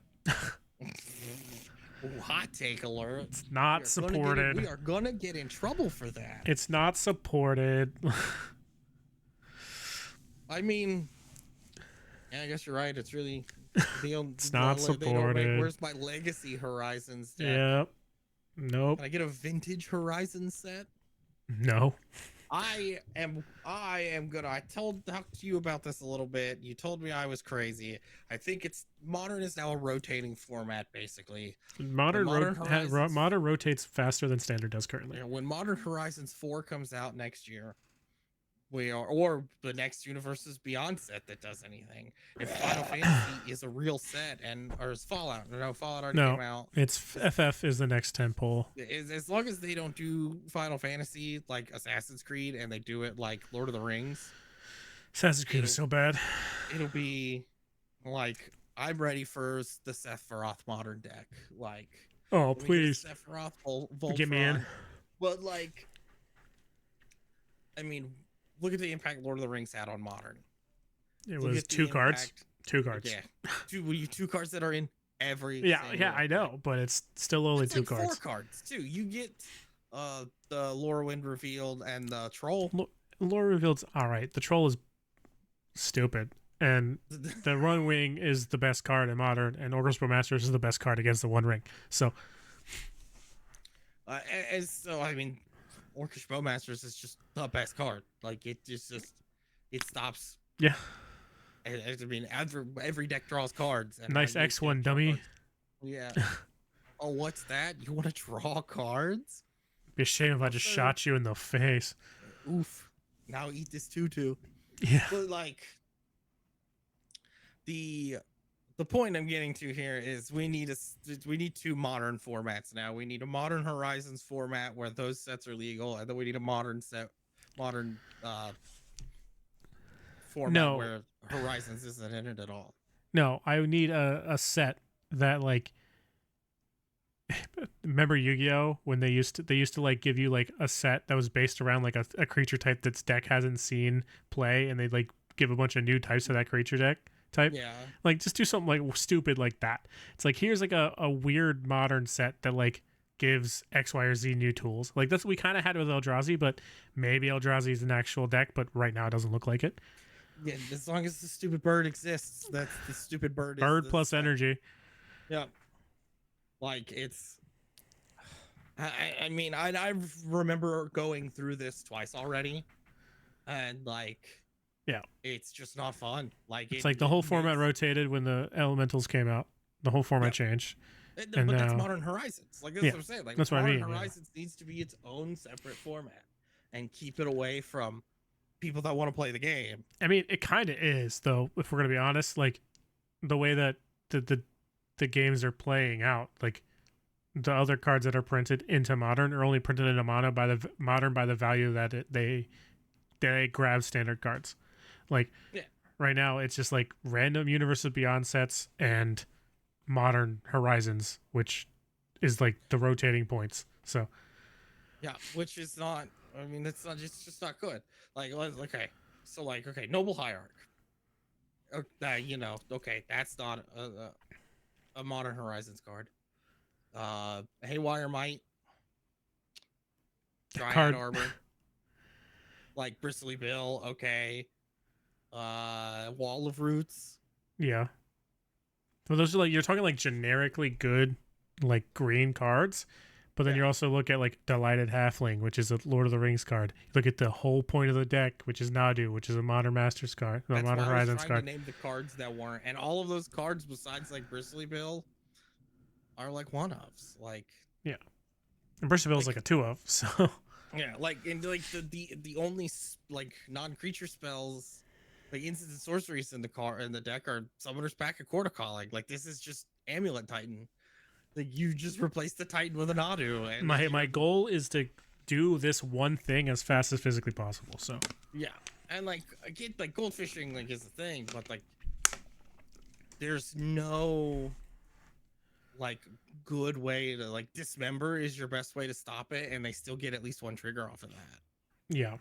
Ooh, hot take alert. It's not We supported. are gonna get in trouble for that. It's not supported. I mean, yeah, I guess you're right. It's really It's not they don't make. supported. Where's my Legacy Horizons deck? Yep. Nope. Can I get a Vintage Horizon set? No. I am gonna. Talked to you about this a little bit. You told me I was crazy. I think it's modern is now a rotating format basically. Modern rotates faster than standard does currently. When Modern Horizons 4 comes out next year, or the next Universes Beyond set that does anything. If Final Fantasy is a real set or is Fallout? No, Fallout already came out. It's FF is the next 10 pull. As long as they don't do Final Fantasy like Assassin's Creed and they do it like Lord of the Rings, Assassin's Creed is so bad. it'll be like I'm ready for the Sephiroth modern deck. Like, Oh, please. Sephiroth, Get me in. Voltron. But like, I mean, look at the impact Lord of the Rings had on modern. It Look was at the 2 cards. impact- 2 cards. Yeah, two cards that are in every. Yeah, single I know, deck. but it's still only It's 2 like cards. 4 cards too. You get the Lorwyn revealed and the troll. Lore revealed's all right. The troll is stupid, and the One Wing is the best card in modern, and Orchestra Masters is the best card against the One Ring. So So I mean, Orcish Bowmasters is just the best card. Like it just it stops. yeah, I mean, every deck draws cards. And nice you X1 can't draw dummy. cards. Yeah. Oh, what's that? You want to draw cards? Be a shame if I just shot you in the face. Oof. Now eat this tutu. Yeah, But like the point I'm getting to here is we need 2 modern formats now. We need a Modern Horizons format where those sets are legal, and then we need a modern format where Horizons isn't in it at all. no, I need a set that like. Remember Yu-Gi-Oh when they used to like give you like a set that was based around like a creature type that's deck hasn't seen play, and they like give a bunch of new types to that creature deck type. Yeah. Like just do something like stupid like that. It's like here's like a weird modern set that like gives X, Y, or Z new tools. Like that's what we kind of had with Eldrazi, but maybe Eldrazi is an actual deck, but right now it doesn't look like it. Yeah, as long as the stupid bird exists, that's the stupid bird is Bird the plus spec. energy. Yeah, like it's. I mean, I remember going through this twice already, and like, Yeah. it's just not fun. Like It's it, like the it whole format makes rotated when the elementals came out. The whole format yeah. changed. And But that's now, Modern Horizons. Like that's yeah, what I'm saying. Like that's what I Modern mean. Yeah. Horizons needs to be its own separate format and keep it away from people that want to play the game. I mean, it kind of is, though, if we're going to be honest. Like, the way that the games are playing out, like, the other cards that are printed into Modern are only printed into Modern by the value that they grab standard cards. Like, Yeah. right now, it's just, like, random Universes Beyond sets and Modern Horizons, which is, like, the rotating points. So, Yeah, which is not. I mean, it's not. It's just not good. Like, okay, so like, okay, Noble Hierarch. You know, okay, that's not a Modern Horizons card. Haywire Might, that Dryad card, Arbor, like Bristly Bill. Okay, Wall of Roots. yeah. Well, those are, like, you're talking, like, generically good, like, green cards. But then Yeah. you also look at like Delighted Halfling, which is a Lord of the Rings card. You look at the whole point of the deck, which is Nadu, which is a Modern Masters card, a That's Modern why I was Horizons trying to card. name the cards that weren't, and all of those cards besides like Bristly Bill are like one ofs. Yeah, and Brisbane is like Like a 2 of, so yeah, like and like the only like non-creature spells, like instant and sorceries in the deck are Summoner's Pact of Corticolic. Like this is just Amulet Titan. Like you just replace the Titan with an Nadu, and my goal is to do this one thing as fast as physically possible. So yeah, and like I get like goldfishing like is the thing, but like there's no like good way to like dismember is your best way to stop it, and they still get at least one trigger off of that. yeah,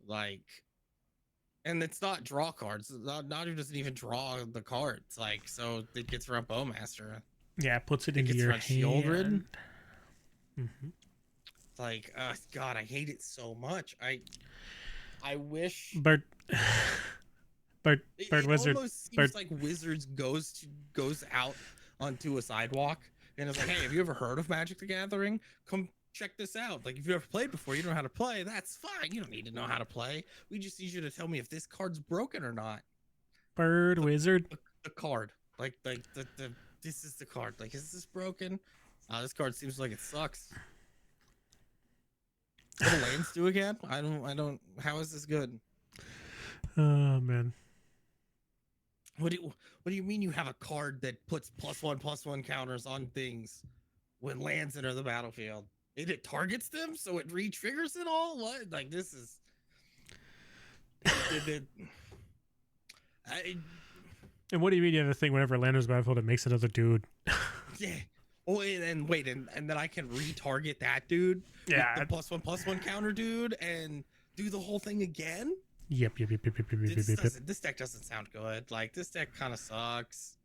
Like, and it's not draw cards. Nadu doesn't even draw the cards. Like, so it gets around Bowmaster. yeah, it puts it It into gets your around Shieldred. hand. Mm-hmm. Like, God, I hate it so much. I wish. Bird, bird, bird It wizard, almost seems bird. like Wizards goes out onto a sidewalk and it's like, hey, have you ever heard of Magic the Gathering? Come check this out. Like, if you ever played before, you don't know how to play. That's fine. You don't need to know how to play. We just need you to tell me if this card's broken or not. Bird The, wizard. the card, like the this is the card. Like, is this broken? This card seems like it sucks. What do lands do again? I don't. How is this good? Oh man. What do you mean you have a card that puts +1/+1 counters on things when lands enter the battlefield? It targets them, so it re-triggers it all. What? Like this is. I, And what do you mean you have a thing whenever Lando's battlefield it makes another dude? yeah. Oh, and wait, and then I can retarget that dude. Yeah. With the +1/+1 counter dude, and do the whole thing again. Yep. This deck doesn't sound good. Like this deck kind of sucks.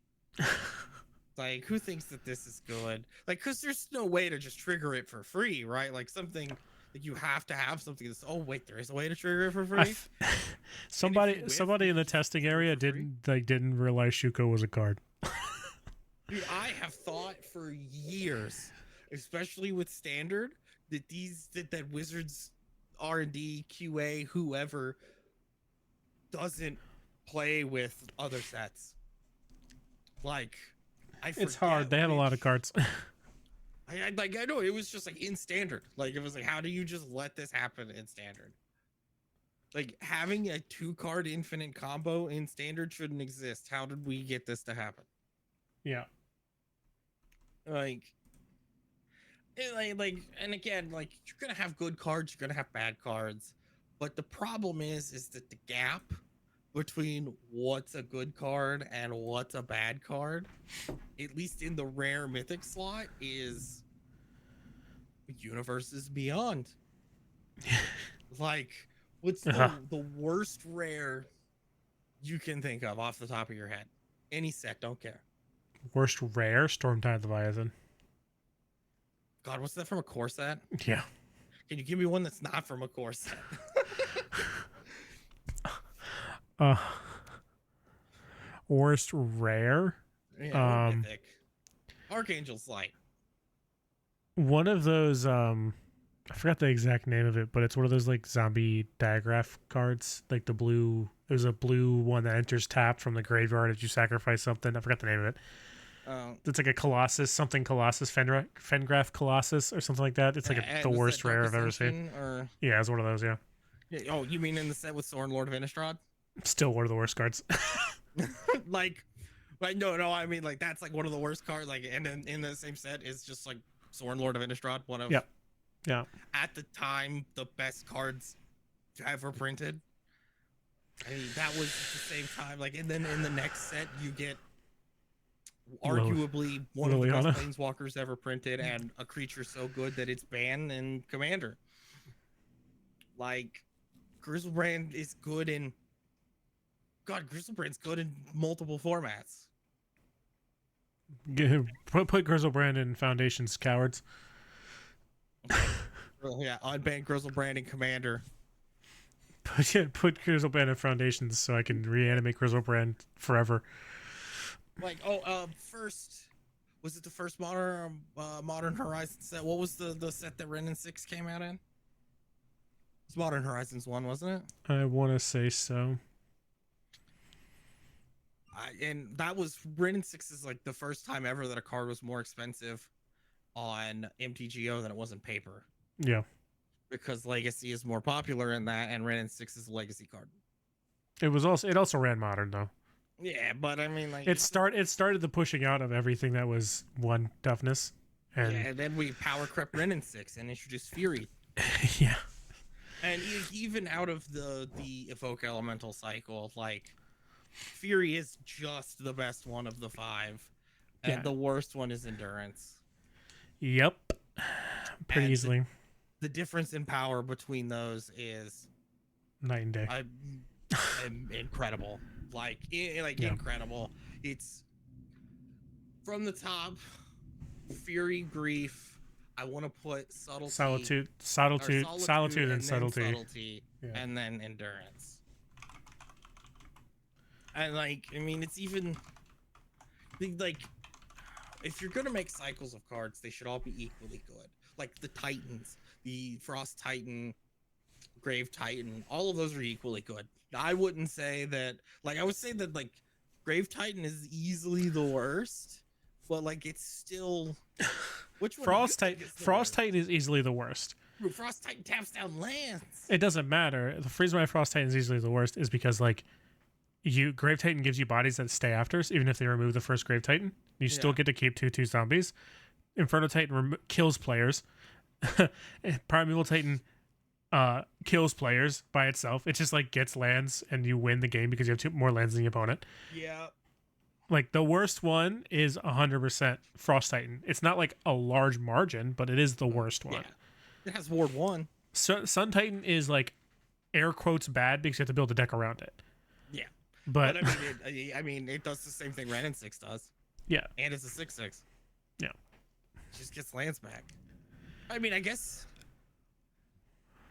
Like who thinks that this is good? Like because there's no way to just trigger it for free, right? Like something like you have to have something that's. Oh wait, there is a way to trigger it for free. Somebody in the testing area didn't realize Shuko was a card. Dude, I have thought for years, especially with standard, that Wizards R&D, QA, whoever doesn't play with other sets. Like, It's hard. They have a lot of cards. I know it was just like in standard. Like it was like, how do you just let this happen in standard? Like having a 2-card infinite combo in standard shouldn't exist. How did we get this to happen? Yeah. Like, and again, like you're gonna have good cards, you're gonna have bad cards, but the problem is that the gap between what's a good card and what's a bad card, at least in the rare mythic slot, is Universes Beyond. Like, what's the worst rare you can think of off the top of your head? Any set, don't care. Worst rare, Stormtide Leviathan. God, what's that from a core set? Yeah. Can you give me one that's not from a core set? Uh, worst rare. Yeah, or mythic. Archangel's Light. One of those. I forgot the exact name of it, but it's one of those like zombie diagraph cards, like the blue. There's a blue one that enters tapped from the graveyard if you sacrifice something. I forgot the name of it. It's like a Colossus, something Colossus, Fengraph Colossus or something like that. It's like the worst rare I've ever seen. Or... Yeah, it's one of those, yeah. Oh, you mean in the set with Sorin, Lord of Innistrad? Still one of the worst cards. like no, I mean like that's like one of the worst cards. Like, and then in the same set is just like Sorin, Lord of Innistrad, one of yeah at the time the best cards ever printed. I mean that was at the same time. Like, and then in the next set you get arguably one of the best planeswalkers ever printed, and a creature so good that it's banned in Commander. Like, Griselbrand is good in... God, Griselbrand's good in multiple formats. Put Griselbrand in Foundations, cowards. Yeah, unban Griselbrand in Commander. Put Griselbrand in Foundations so I can reanimate Griselbrand forever. Like, first, was it the first Modern Horizons set? What was the set that Ren and 6 came out in? It's Modern Horizons 1, wasn't it? I want to say so. And that was Ren and 6 is like the first time ever that a card was more expensive on MTGO than it was in paper. Yeah. Because Legacy is more popular in that, and Ren and 6 is a Legacy card. It also ran Modern though. Yeah, but I mean, like, it started the pushing out of everything that was one toughness, and then we power crept Ren and 6 and introduced Fury. Yeah. And even out of the Evoke Elemental cycle, like, Fury is just the best one of the 5, and the worst one is Endurance. Yep, pretty easily. The difference in power between those is night and day. Incredible. Incredible. It's from the top. Fury, Grief. I want to put Solitude, and Subtlety, and then Endurance. And like, I mean, it's even like, if you're gonna make cycles of cards, they should all be equally good. Like the Titans, the Frost Titan, Grave Titan, all of those are equally good. I wouldn't say that, like, I would say that like Grave Titan is easily the worst, but like it's still... Which one? Frost Titan is easily the worst. Frost Titan taps down lands. It doesn't matter. The reason why Frost Titan is easily the worst is because like Grave Titan gives you bodies that stay after us, even if they remove the first Grave Titan. You still get to keep 2/2 zombies. Inferno Titan kills players. Primeval Titan kills players by itself. It just like gets lands and you win the game because you have more lands than the opponent. Yeah. Like the worst one is 100% Frost Titan. It's not like a large margin, but it is the worst one. Yeah. It has Ward 1. So Sun Titan is like air quotes bad because you have to build a deck around it. Yeah. But I mean, it does the same thing Ren and 6 does. Yeah. And it's a 6/6. Yeah. It just gets lands back. I mean, I guess...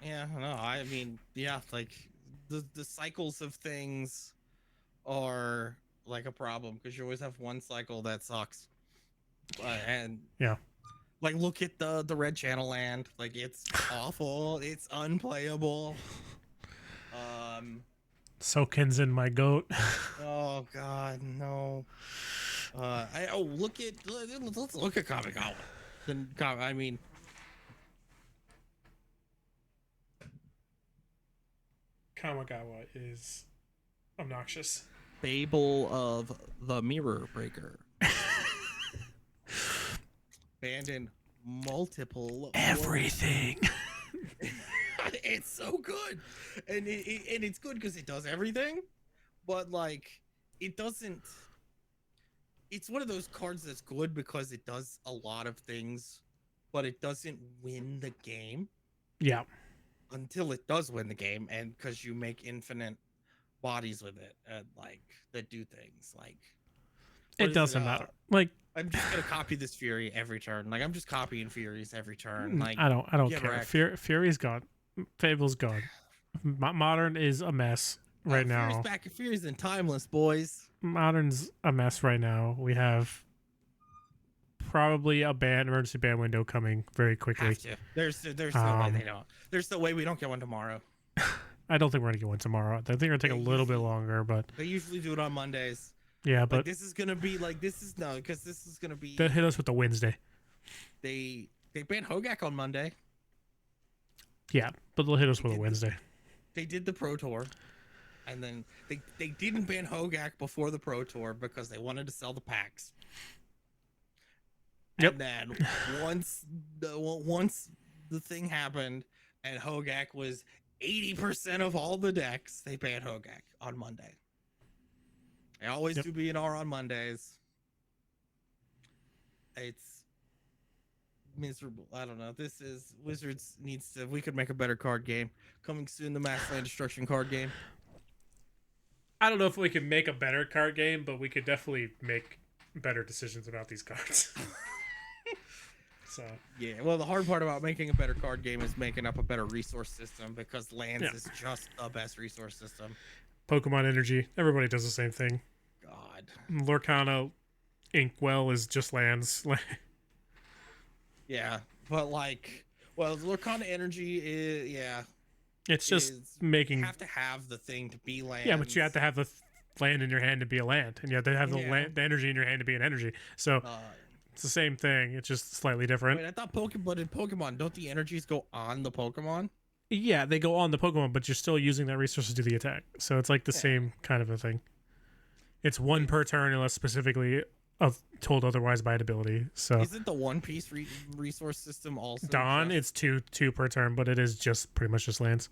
Yeah, no, I mean, yeah, like the cycles of things are like a problem because you always have one cycle that sucks. And yeah, like look at the red channel land, like it's awful, it's unplayable. Soken's in my goat. Oh god, no. Let's look at Kamigawa. I mean, Kamigawa is obnoxious. Fable of the Mirror Breaker. Banned in multiple everything. It's so good, and it's good because it does everything, but like it doesn't. It's one of those cards that's good because it does a lot of things, but it doesn't win the game. Yeah. Until it does win the game, and because you make infinite bodies with it, like that do things like it doesn't matter. Like I'm just gonna copy this Fury every turn. Like I'm just copying Furies every turn. Like I don't get care. wrecked. Fury's gone. Fable's gone. Modern is a mess right Fury's now. back. Fury's in timeless, boys. Modern's a mess right now. We have probably a emergency ban window coming very quickly. Have to. There's no way they don't. There's no way we don't get one tomorrow. I don't think we're gonna get one tomorrow. I think it'll take a little bit longer, but they usually do it on Mondays. yeah, but like, this is gonna be like this is no because this is gonna be. they'll hit us with the Wednesday. They banned Hogak on Monday. Yeah, but they'll hit us with a Wednesday. They did the Pro Tour, and then they didn't ban Hogak before the Pro Tour because they wanted to sell the packs. Yep. And then once the thing happened and Hogak was 80% of all the decks, they banned Hogak on Monday. They always do BNR on Mondays. It's miserable. I don't know. This is Wizards needs to. We could make a better card game. Coming soon, the Mass Land Destruction card game. I don't know if we can make a better card game, but we could definitely make better decisions about these cards. So yeah, well, the hard part about making a better card game is making up a better resource system because lands is just the best resource system. Pokemon Energy, everybody does the same thing. God, Lorcana Inkwell is just lands. yeah, but like, well, Lorcana Energy is it's just making. You have to have the thing to be land. Yeah, but you have to have the land in your hand to be a land, and you have to have the energy in your hand to be an energy. So it's the same thing. It's just slightly different. Wait, I thought Pokemon, don't the energies go on the Pokemon? Yeah, they go on the Pokemon, but you're still using that resource to do the attack. So it's like the same kind of a thing. It's one per turn unless specifically told otherwise by an ability. So isn't the One Piece resource system also Dawn? It's two per turn, but it is just pretty much just lands.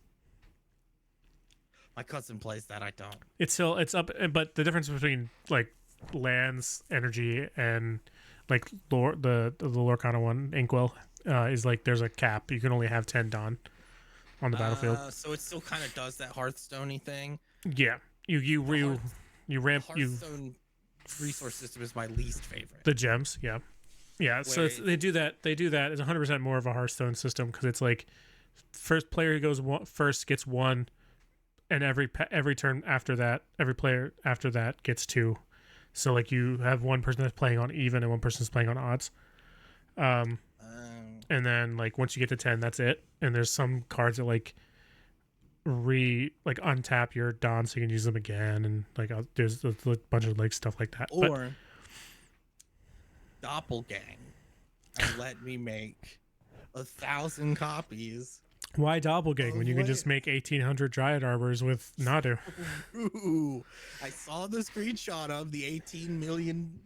My cousin plays that. I don't. It's up, but the difference between like lands, energy, and like the Lorcana one, Inkwell, is like there's a cap. You can only have 10 Dawn on the battlefield. So it still kind of does that Hearthstone-y thing. Yeah, you ramp Hearthstone resource system is my least favorite. The gems, yeah. So they do that. It's 100% more of a Hearthstone system because it's like first player who goes first gets 1, and every turn after that, every player after that gets 2. So like you have one person that's playing on even and one person that's playing on odds. And then like once you get to 10, that's it. And there's some cards that like untap your Dawn so you can use them again, and like there's a bunch of like stuff like that. Or Doppelgang and let me make 1,000 copies. Why Doppelgang when you can just make 1,800 Dryad Arbors with Nadu? Ooh, I saw the screenshot of the 18 million.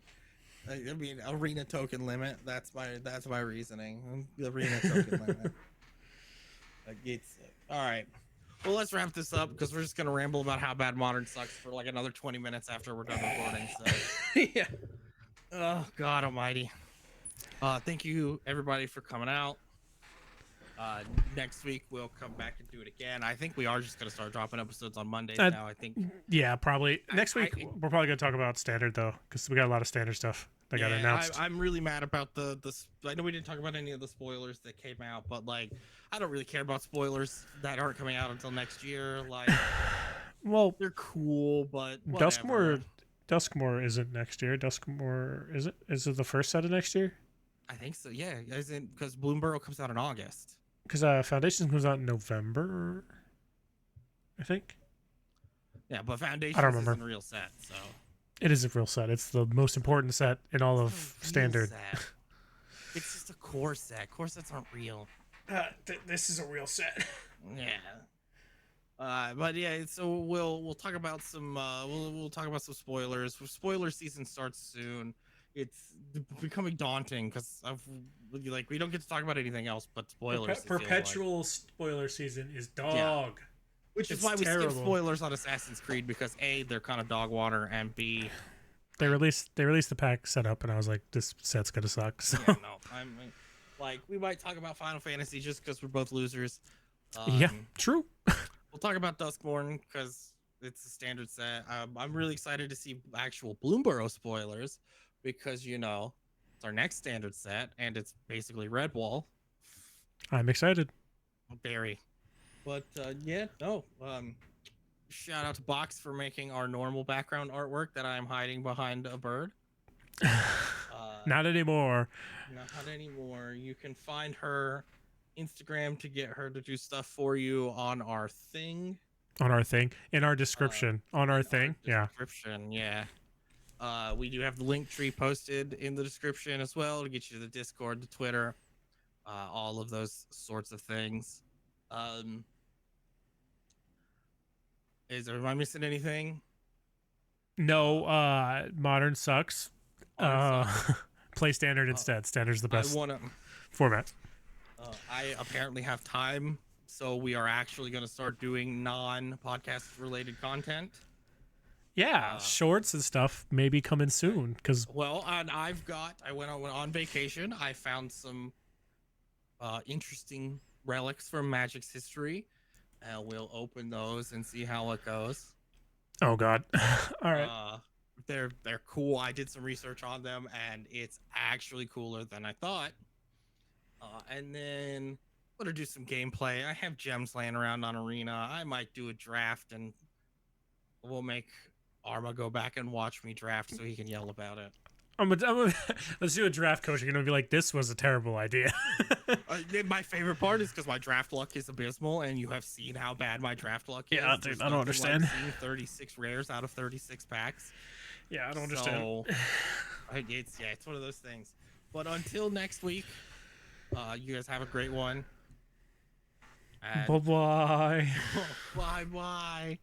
I mean, arena token limit. That's my reasoning. The arena token limit. It's all right. Well, let's wrap this up because we're just gonna ramble about how bad Modern sucks for like another 20 minutes after we're done recording. So Yeah. Oh God Almighty. Thank you everybody for coming out. Next week we'll come back and do it again. I think we are just gonna start dropping episodes on Mondays now. I think. Yeah, probably next week. We're probably gonna talk about standard though, because we got a lot of standard stuff that got announced. I'm really mad about the. I know we didn't talk about any of the spoilers that came out, but like, I don't really care about spoilers that aren't coming out until next year. Like, well, they're cool, but whatever. Duskmore isn't next year. Duskmore is it? Is it the first set of next year? I think so. Yeah, isn't because Bloomburrow comes out in August. Because Foundations comes out in November, I think. Yeah, but Foundations isn't a real set, so. It is a real set. It's the most important set in all of Standard. It's just a core set. Core sets aren't real. This is a real set. Yeah. But yeah, so we'll talk about some we'll talk about some spoilers. Spoiler season starts soon. It's becoming daunting because we don't get to talk about anything else but spoilers. Perpetual spoiler season is dog. Yeah. Which is why we skip spoilers on Assassin's Creed, because A, they're kind of dog water, and B, they released the pack setup, and I was like, this set's gonna suck. So. Yeah, no, I'm like, we might talk about Final Fantasy just because we're both losers. Yeah, true. We'll talk about Duskborn because it's a standard set. I'm really excited to see actual Bloomburrow spoilers because It's our next standard set, and it's basically Redwall. I'm excited. Very. But yeah, no. Shout out to Box for making our normal background artwork that I'm hiding behind a bird. Not anymore. Not anymore. You can find her Instagram to get her to do stuff for you on our thing. On our thing, in our description, on our thing, yeah. Description, yeah. We do have the link tree posted in the description as well to get you to the Discord, the Twitter, all of those sorts of things. Am I missing anything? No, modern sucks. Sucks. Play standard instead. Standard's the best format. I apparently have time, so we are actually going to start doing non-podcast related content. Yeah, shorts and stuff maybe coming soon. Cause and I went on vacation. I found some interesting relics from Magic's history. We'll open those and see how it goes. Oh God! All right. They're cool. I did some research on them, and it's actually cooler than I thought. And then I'm gonna do some gameplay. I have gems laying around on Arena. I might do a draft, and we'll make Arma go back and watch me draft so he can yell about it. Let's do a draft coach. You're gonna be like, "This was a terrible idea." My favorite part is because my draft luck is abysmal, and you have seen how bad my draft luck is. Yeah, dude, I don't understand. Like 36 rares out of 36 packs. Yeah, I don't understand. It's one of those things. But until next week, you guys have a great one. Bye bye. Bye bye.